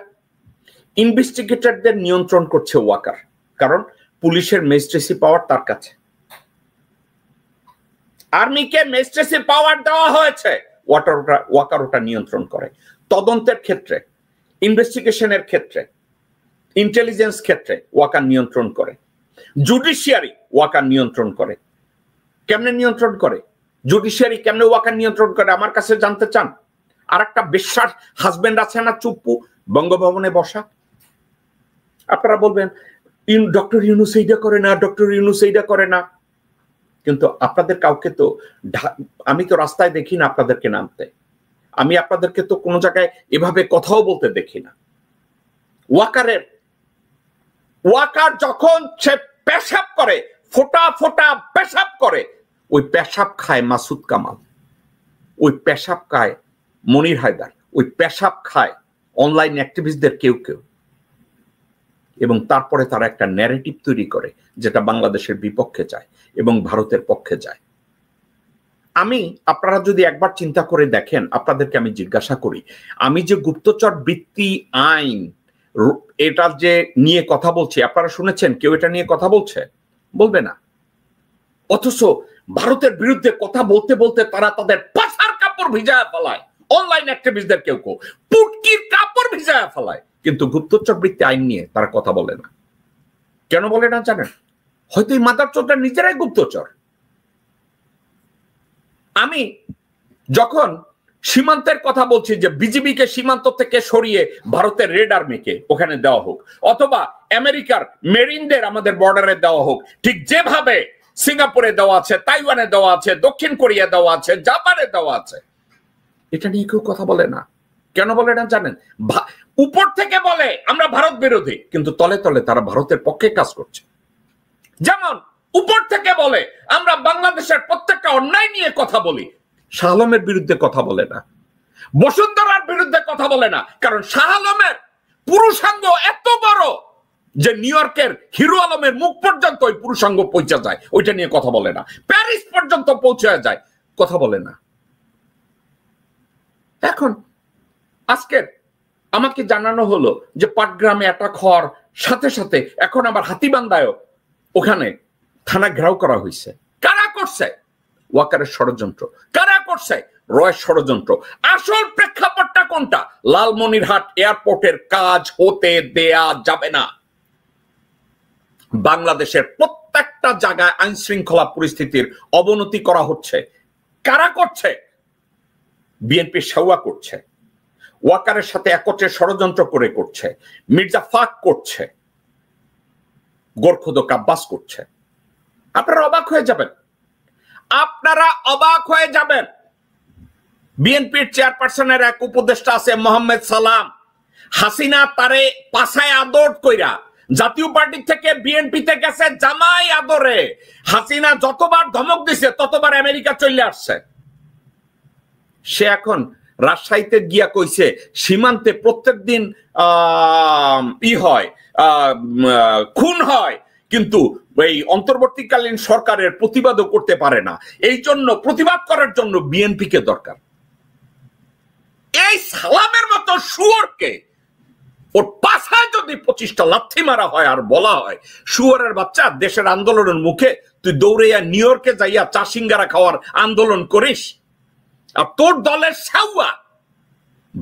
ইনভেস্টিগেটরদের নিয়ন্ত্রণ করছে ওয়াকার, কারণ পুলিশের ম্যাজিস্ট্রেসি পাওয়ার তার কাছে, আর্মিকে ম্যাজিস্ট্রেসি পাওয়ার দেওয়া হয়েছে, ওয়াকার ওটা নিয়ন্ত্রণ করে। তদন্তের ক্ষেত্রে, ইনভেস্টিগেশনের ক্ষেত্রে, ইন্টেলিজেন্স ক্ষেত্রে ওয়াকার নিয়ন্ত্রণ করে। জুডিশিয়ারি ওয়াকার নিয়ন্ত্রণ করে। কেমনে নিয়ন্ত্রণ করে? জুডিশিয়ারি কেমনে ওয়াকার নিয়ন্ত্রণ করে আমার কাছে জানতে চান? আর একটা বেশ্যার হাজবেন্ড আছে না চুপ্পু, বঙ্গভবনে বসা, আপনারা বলবেন ডক্টর ইউনূস এইটা করে না, ডক্টর ইউনূস এইটা করে না, কিন্তু আপনাদের কাউকে তো, আমি তো রাস্তায় দেখি না আপনাদেরকে নামতে, আমি আপনাদেরকে তো কোনো জায়গায় এভাবে কথাও বলতে দেখি না। ওয়াকার যখন সে পেশাব করে, ফোটা ফোটা পেশাব করে, ওই পেশাব খায় মাসুদ কামাল, ওই পেশাব খায় মনির হায়দার, ওই পেশাব খায় অনলাইন অ্যাক্টিভিস্টদের কেউ কেউ, এবং তারপরে তারা একটা ন্যারেটিভ তৈরি করে যেটা বাংলাদেশের বিপক্ষে যায় এবং ভারতের পক্ষে যায়। আপনারা যদি একবার চিন্তা করে দেখেন, আপনাদেরকে আমি জিজ্ঞাসা করি, আমি যে গুপ্তচর বৃত্তি আইন এটা যে নিয়ে কথা বলছি, আপনারা শুনেছেন কেউ এটা নিয়ে কথা বলছে? বলবে না। অথচ ভারতের বিরুদ্ধে কথা বলতে বলতে তারা তাদের পাছার কাপড় ভিজায় ফেলায়, অনলাইন অ্যাক্টিভিস্টদের কেউ কেউ পুটকির কাপড় ভিজায় ফেলায়, কিন্তু গুপ্তচর বৃত্তি আইন নিয়ে তারা কথা বলে না। কেন বলে না জানেন? হয়তো এই মাদারচোদরা নিজেরাই গুপ্তচর। আমি যখন সীমান্তের কথা বলছি যে বিজিবিকে সীমান্ত থেকে সরিয়ে ভারতের রেড আর্মিকে ওখানে দেওয়া হোক, অথবা আমেরিকার মেরিনদের আমাদের বর্ডারে দেওয়া হোক, ঠিক যেভাবে সিঙ্গাপুরে দেওয়া আছে, তাইওয়ানে দেওয়া আছে, দক্ষিণ কোরিয়া দেওয়া আছে, জাপানে দেওয়া আছে, এটা নিয়ে কেউ কথা বলে না। কেন বলে না জানেন? উপর থেকে বলে আমরা ভারত বিরোধী, কিন্তু তলে তলে তারা ভারতের পক্ষে কাজ করছে। যেমন উপর থেকে বলে আমরা বাংলাদেশের প্রত্যেকটা অন্যায় নিয়ে কথা বলি, শাহ আলমের বিরুদ্ধে কথা বলে না, বসুন্ধরার বিরুদ্ধে কথা বলে না, কারণ শাহ আলমের পুরুষাঙ্গ এত বড় যে নিউ ইয়র্কের হিরো আলমের মুখ পর্যন্ত ওই পুরুষাঙ্গ পৌঁছে যায়, ওইটা নিয়ে কথা বলে না। প্যারিস পর্যন্ত পৌঁছে যায়, কথা বলে না। এখন আজকের আমাকে জানানো হলো যে পাটগ্রামে অ্যাটাক হওয়ার সাথে সাথে এখন আবার হাতীবান্ধায়ও ওখানে থানা ঘেরাও করা হয়েছে। কারা করছে? ওয়াকারের ষড়যন্ত্র। কারা করছে? রয়ের ষড়যন্ত্র। আসল প্রেক্ষাপটটা কোনটা? লালমনিরহাট এয়ারপোর্টের কাজ হতে দেয়া যাবে না। বাংলাদেশের প্রত্যেকটা জায়গায় আইন শৃঙ্খলা পরিস্থিতির অবনতি করা হচ্ছে। কারা করছে? বিএনপি সেওয়া করছে, ওয়াকারের সাথে একত্রে ষড়যন্ত্র করে করছে, মির্জা ফাক করছে, গোরখোদক আব্বাস করছে। আপনারা অবাক হয়ে যাবেন, আপনারা অবাক হয়ে যাবেন। বিএনপির চেয়ারপারসনের এক উপদেষ্টা আছে মোহাম্মদ সালাম, হাসিনা তারে পাছায় আদর কইরা জাতীয় পার্টি থেকে বিএনপিতে গেছে জামাই আদরে। হাসিনা যতবার ধমক দিছে ততবার আমেরিকা চলে আসছে। সে এখন রাজশাহীতে গিয়া কইছে সীমান্তে প্রত্যেকদিন খুন হয়, কিন্তু এই অন্তর্বর্তীকালীন সরকারের প্রতিবাদও করতে পারে না। এই জন্য প্রতিবাদ করার জন্য বিএনপিকে দরকার। এই সালামের মতো শুয়োরকে ওর পাছায় যদি 25টা লাথি মারা হয় আর বলা হয় শুয়োরের বাচ্চা দেশের আন্দোলনের মুখে তুই দৌড়াইয়া নিউ ইয়র্কে যাইয়া চা সিঙ্গারা খাওয়ার আন্দোলন করিস, আর তোর দলের সাউয়া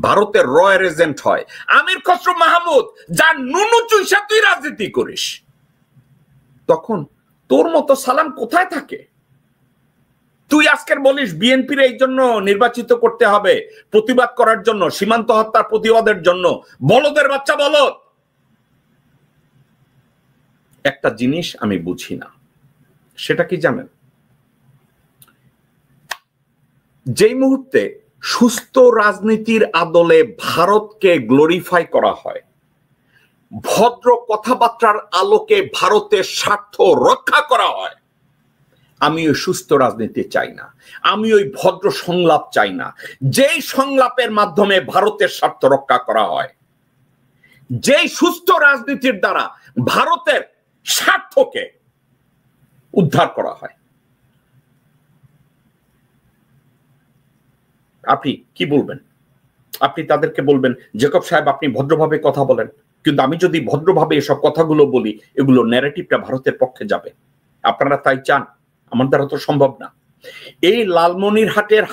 ভারতের রয়ের এজেন্ট হয়, আমির খসরু মাহমুদ যার নুনু চুইসা তুই রাজনীতি করিস, তখন তোর মতো সালাম কোথায় থাকে? তুই আজকের বলিস বিএনপির এই জন্য নির্বাচিত করতে হবে, প্রতিবাদ করার জন্য, সীমান্ত হত্যার প্রতিবাদের জন্য। বলদের বাচ্চা বলদ। একটা জিনিস আমি বুঝি না, সেটা কি জানেন? যেই মুহূর্তে সুস্থ রাজনীতির আদলে ভারতকে গ্লোরিফাই করা হয়, ভদ্র কথাবার্তার আলোকে ভারতের স্বার্থ রক্ষা করা হয়, আমি ওই সুস্থ রাজনীতি চাই না, আমি ওই ভদ্র সংলাপ চাই না। যেই সংলাপের মাধ্যমে ভারতের স্বার্থ রক্ষা করা হয়, যেই সুস্থ রাজনীতির দ্বারা ভারতের স্বার্থকে উদ্ধার করা হয়, আপনি কি বলবেন? আপনি তাদেরকে বলবেন, জেকব সাহেব আপনি ভদ্রভাবে কথা বলেন, কিন্তু আমি যদি ভদ্রভাবে এসব কথাগুলো বলি, এগুলো ন্যারেটিভটা ভারতের পক্ষে যাবে। আপনারা তাই চান? আমার দ্বারা তো সম্ভব না। এই লালমনিরহাটের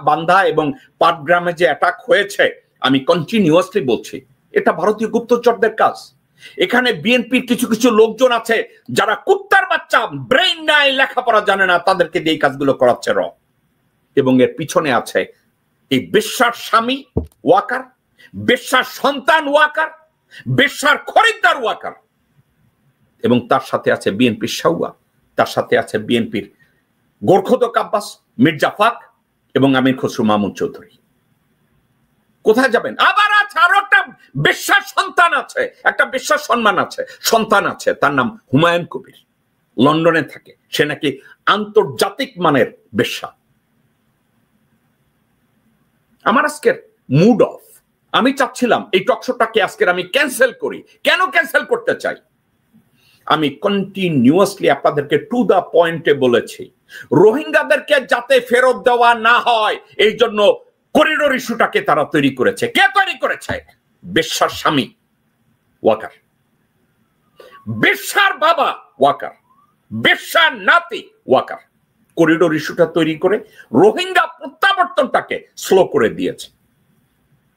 বান্ধা এবং পাটগ্রামে যে অ্যাটাক হয়েছে, আমি কন্টিনিউয়াসলি বলছি এটা ভারতীয় গুপ্তচরদের কাজ। এখানে বিএনপির কিছু কিছু লোকজন আছে যারা কুত্তার বাচ্চা, ব্রেইন নাই, লেখাপড়া জানে না, তাদেরকে দিয়ে এই কাজগুলো করাচ্ছে এবং এর পিছনে আছে এই বেশ্যার স্বামী ওয়াকার, বেশ্যার সন্তান ওয়াকার, বেশ্যার খরিদ্দার ওয়াকার, এবং তার সাথে আছে বিএনপির সাউয়া, তার সাথে আছে বিএনপির গোরখোদক আব্বাস, মির্জা ফাক এবং আমির খসরু মাহমুদ চৌধুরী। কোথায় যাবেন? আবার আছে আরো একটা বেশ্যার সন্তান আছে, একটা বেশ্যার সন্তান আছে, তার নাম হুমায়ুন কবির, লন্ডনে থাকে। সে নাকি আন্তর্জাতিক মানের বেশ্যা। আমার আজকের মুড অফ। আমি চাচ্ছিলাম এই টকশোটাকে আজকের আমি ক্যান্সেল করি। কেন ক্যান্সেল করতে চাই? আমি কন্টিনিউয়াসলি আপনাদেরকে টু দা পয়েন্টে বলেছি, রোহিঙ্গাদেরকে যাতে ফেরত দেওয়া না হয় এই জন্য করিডোর ইস্যুটাকে তারা তৈরি করেছে। কে তৈরি করেছে? বেশ্যার স্বামী ওয়াকার, বেশ্যার বাবা ওয়াকার, বেশ্যার নাতি ওয়াকার করিডোর ইস্যুটা তৈরি করে রোহিঙ্গা প্রত্যাবর্তনটাকে স্লো করে দিয়েছে।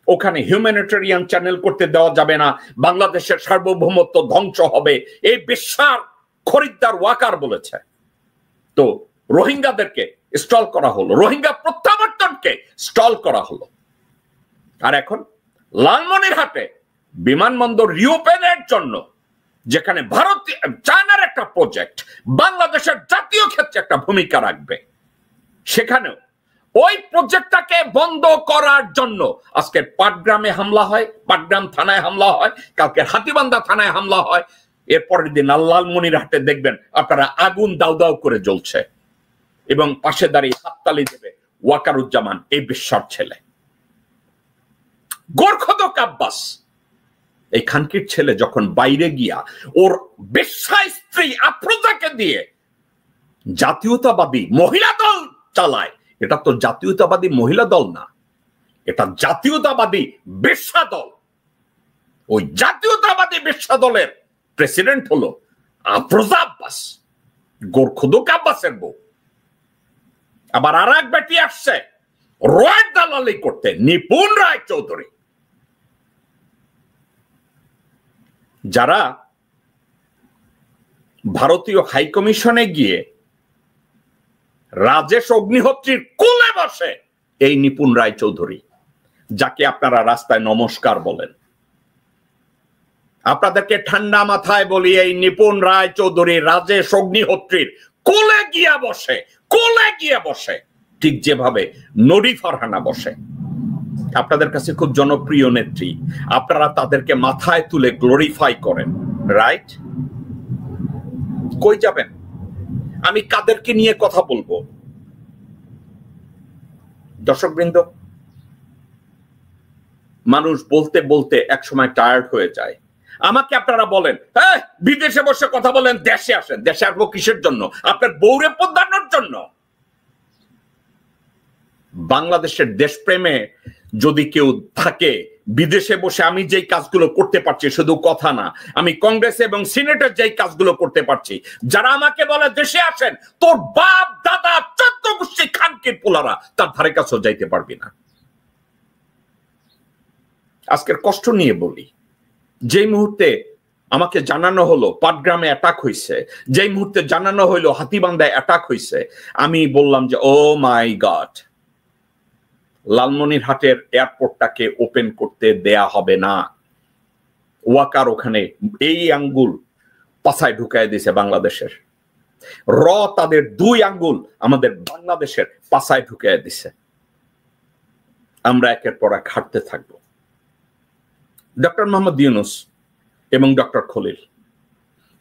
ওখানে হিউম্যানিটেরিয়ান চ্যানেল করতে দেওয়া যাবে না, বাংলাদেশের সার্বভৌমত্ব ধ্বংস হবে, এই বেশ্যার খরিদ্দার ওয়াকার বলেছে। তো রোহিঙ্গাদেরকে স্টল করা হলো, রোহিঙ্গা প্রত্যাবর্তনকে স্টল করা হলো। আর এখন লালমনিরহাটে বিমানবন্দর রিওপেনের জন্য, যেখানে ভারতীয় চায়নার একটা প্রজেক্ট বাংলাদেশের জাতীয় ক্ষেত্রে একটা ভূমিকা রাখবে, সেখানেও ওই প্রজেক্টটাকে বন্ধ করার জন্য আজকে পাটগ্রামে হামলা হয়, পাটগ্রাম থানায় হামলা হয়, কালকে হাতীবান্ধা থানায় হামলা হয়, এরপরের দিন লালমনিরহাটে দেখবেন আপনারা আগুন দাউ দাউ করে জ্বলছে এবং পাশে দাঁড়িয়ে হাততালি দেবে ওয়াকারুজ্জামান, এই বেশ্যার ছেলে। গোরখোদক আব্বাস, এই খানকির ছেলে, যখন বাইরে গিয়া ওর বেশ্যা স্ত্রী আফরোজাকে দিয়ে জাতীয়তাবাদী মহিলা দল চালায়, এটা তো জাতীয়তাবাদী মহিলা দল না, এটা জাতীয়তাবাদী বেশ্যা দল। ওই জাতীয়তাবাদী বেশ্যা দলের প্রেসিডেন্ট হলো আফরোজা আব্বাস, গোরখোদক আব্বাসের বউ। আবার আর এক বেটি আসছে রয়ের দালালি করতে, নিপুণ রায় চৌধুরী। যারা ভারতীয় হাইকমিশনে গিয়ে রাজেশ অগ্নিহোত্রীর কোলে বসে, এই নিপুণ রায় চৌধুরী, যাকে আপনারা রাস্তায় নমস্কার বলেন। আপনাদেরকে ঠান্ডা মাথায় বলি, এই নিপুণ রায় চৌধুরী রাজেশ অগ্নিহোত্রীর কোলে গিয়া বসে, কোলে গিয়ে বসে, ঠিক যেভাবে নডি ফারহানা বসে। আপনাদের কাছে খুব জনপ্রিয় নেত্রী, আপনারা তাদেরকে মাথায় তুলে গ্লোরিফাই করেন, রাইট? কই যাবেন? আমি কাদেরকে নিয়ে কথা বলবো? দর্শকবৃন্দ, মানুষ বলতে বলতে একসময় টায়ার্ড হয়ে যায়। আমাকে আপনারা বলেন, হ্যাঁ বিদেশে বসে কথা বলেন, দেশে আসেন। দেশে আসবো কিসের জন্য? আপনার বউরে পদানোর জন্য? বাংলাদেশের দেশপ্রেমে যদি কেউ থাকে, বিদেশে বসে আমি যেই কাজগুলো করতে পারছি, শুধু কথা না, আমি কংগ্রেস এবং সিনেটের যেই কাজগুলো করতে পারছি, যারা আমাকে বলে দেশে আসেন, তোর বাপ দাদা 14 গোষ্ঠী খানকির পোলারা তার ধারে কাছেও যাইতে পারবি না। আজকের কষ্ট নিয়ে বলি, যেই মুহূর্তে আমাকে জানানো হলো পাটগ্রামে অ্যাটাক হয়েছে, যেই মুহূর্তে জানানো হলো হাতীবান্ধায় অ্যাটাক হয়েছে, আমি বললাম যে ও মাই গড, লালমনিরহাটের এয়ারপোর্টটাকে ওপেন করতে দেয়া হবে না। ওয়াকার ওখানে এই আঙ্গুল পাছায় ঢুকায় দিয়েছে বাংলাদেশের, তাদের 2 আঙ্গুল আমাদের বাংলাদেশের পাছায় ঢুকায় দিছে। আমরা একের পর এক হাঁটতে থাকবো। ডক্টর মোহাম্মদ ইউনূস এবং doctor Khalil,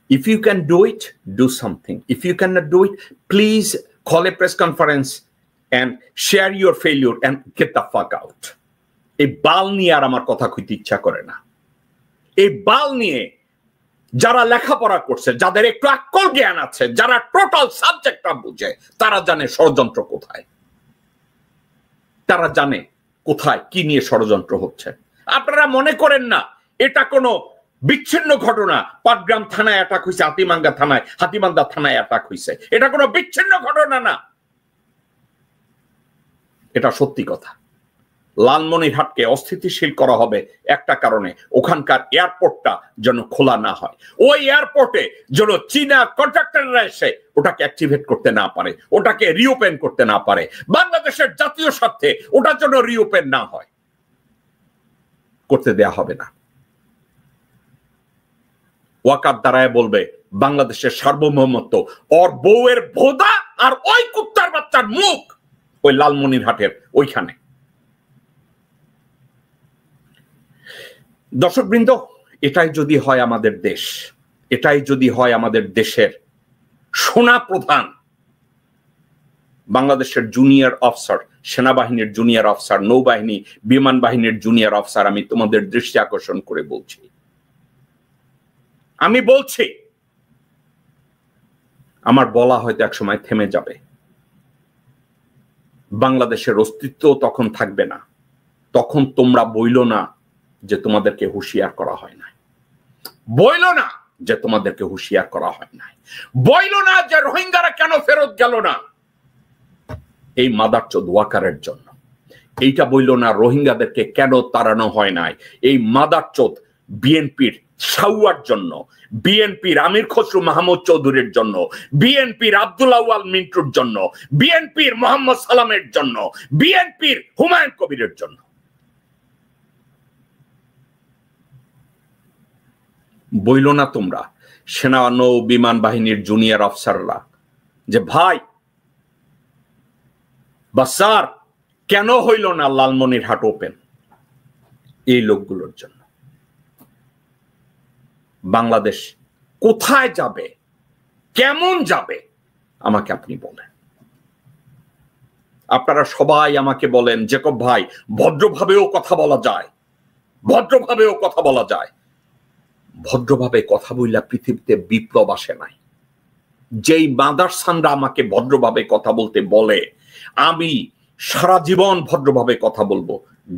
if you can do it, do something. If you cannot do it, please call a press conference and share your failure and get the fuck out. এই বাল নিয়ে আর আমার কথা কইতে ইচ্ছা করে না। এই বাল নিয়ে যারা লেখাপড়া করছে, যাদের একটু আকল জ্ঞান আছে, যারা টোটাল সাবজেক্টটা বুঝে, তারা জানে ষড়যন্ত্র কোথায়, তারা জানে কোথায় কি নিয়ে ষড়যন্ত্র হচ্ছে। আপনারা মনে করেন না এটা কোনো বিচ্ছিন্ন ঘটনা, পাটগ্রাম থানায় অ্যাটাক হয়েছে, হাতীবান্ধা থানায় অ্যাটাক হয়েছে, এটা কোনো বিচ্ছিন্ন ঘটনা না, এটা সত্যি কথা। লালমনিরহাটকে অস্থিতিশীল করা হবে একটা কারণে, ওখানকার এয়ারপোর্টটা যেন খোলা না হয়। ওই এয়ারপোর্টে যেন চীনা কন্ট্রাক্টররা এসে ওটাকে অ্যাক্টিভেট করতে না পারে, ওটাকে রিওপেন করতে না পারে। বাংলাদেশের জাতীয় স্বার্থে ওটার জন্য রিওপেন না হয়, করতে দেয়া হবে না। ওয়াকার দ্বারায় বলবে বাংলাদেশের সার্বভৌমত্ব, ওর বউয়ের ভোদা আর ওই কুত্তার বাচ্চার মুখ ওই লালমনিরহাটের ওইখানে। দর্শকবৃন্দ, এটাই যদি হয় আমাদের দেশ, এটাই যদি হয় আমাদের দেশের সোনা প্রধান, বাংলাদেশের জুনিয়র অফিসার, সেনাবাহিনীর জুনিয়র অফিসার, নৌবাহিনী, বিমান বাহিনীর জুনিয়র অফিসার, আমি তোমাদের দৃষ্টি আকর্ষণ করে বলছি, আমি বলছি, আমার বলা হয়তো এক সময় থেমে যাবে। বাংলাদেশের অস্তিত্ব তখন থাকবে না। তখন তোমরা বইলো না যে তোমাদেরকে হুঁশিয়ার করা হয় না, বইলো না যে তোমাদেরকে হুঁশিয়ার করা হয় না, বইলো না যে রোহিঙ্গারা কেন ফেরত গেল না, এই মাদারচোদ ওয়াকারের জন্য। এইটা বইলো না রোহিঙ্গাদেরকে কেন তাড়ানো হয় নাই, এই মাদারচোদ বিএনপির সাউয়ার জন্য, বিএনপির আমির খসরু মাহমুদ চৌধুরীর জন্য, বিএনপির আব্দুল আউয়াল মিন্টুর জন্য, বিএনপির মোহাম্মদ সালামের জন্য, বিএনপির হুমায়ুন কবিরের জন্য। বইল না তোমরা সেনা নৌ বিমান বাহিনীর জুনিয়র অফিসাররা যে ভাই বা স্যার কেন হইল না লালমনিরহাট ওপেন? এই লোকগুলোর জন্য। বাংলাদেশ কোথায় যাবে, কেমন যাবে, আমাকে আপনি বলেন। আপনারা সবাই আমাকে বলেন জেকব ভাই ভদ্রভাবেও কথা বলা যায়, ভদ্রভাবেও কথা বলা যায়। ভদ্রভাবে কথা বললে পৃথিবীতে বিপ্লব আসে নাই। যেই মাদারসানরা আমাকে ভদ্রভাবে কথা বলতে বলে, আমি সারা জীবন ভদ্রভাবে কথা বলবো,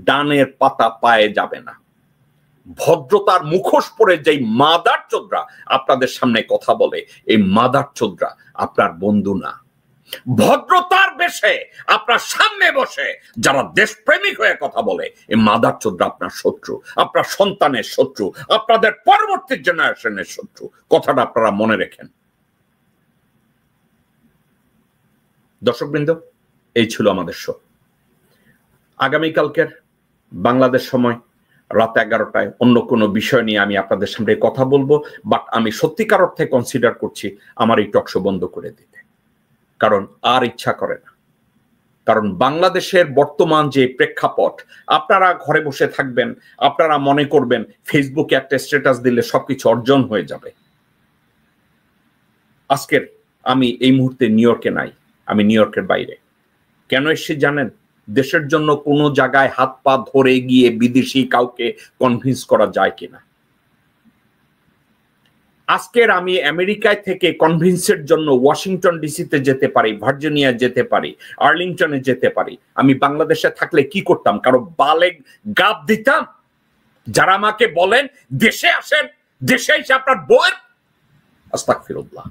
ডানের পাতা পায়ে যাবে না। ভদ্রতার মুখোশ পরে যেই মাদারচোদরা আপনাদের সামনে কথা বলে, এই মাদারচোদরা আপনার বন্ধু না। ভদ্রতার বেশে আপনার সামনে বসে যারা দেশপ্রেমিক হয়ে কথা বলে, এই মাদারচোদরা আপনার শত্রু, আপনার সন্তানের শত্রু, আপনাদের পরবর্তী জেনারেশনের শত্রু। কথাটা আপনারা মনে রাখেন। দর্শকবৃন্দ, এই ছিল আমাদের শো। আগামীকালকের বাংলাদেশ সময় রাত 11টায় অন্য কোনো বিষয় নিয়ে আমি আপনাদের সামনে কথা বলবো। বাট আমি সত্যিকার অর্থে কনসিডার করছি আমার এই টকশো বন্ধ করে দিতে, কারণ আর ইচ্ছা করে না। কারণ বাংলাদেশের বর্তমান যে প্রেক্ষাপট, আপনারা ঘরে বসে থাকবেন, আপনারা মনে করবেন ফেসবুকে একটা স্ট্যাটাস দিলে সবকিছু অর্জন হয়ে যাবে। আজকের আমি এই মুহূর্তে নিউ ইয়র্কে নাই, আমি নিউ ইয়র্কের বাইরে। কেন এসেছি জানেন? দেশের জন্য কোনো জায়গায় হাত পা ধরে গিয়ে বিদেশি কাউকে কনভিন্স করা যায় কিনা। আজকের আমি আমেরিকায় থেকে কনভিন্সের জন্য ওয়াশিংটন ডিসিতে যেতে পারি, ভার্জিনিয়া যেতে পারি, আর্লিংটনে যেতে পারি। আমি বাংলাদেশে থাকলে কি করতাম? কারো বালে গাব দিতাম? যারা আমাকে বলেন দেশে আসেন, দেশে এসে আপনার বউয়ের আস্তাগফিরুল্লাহ।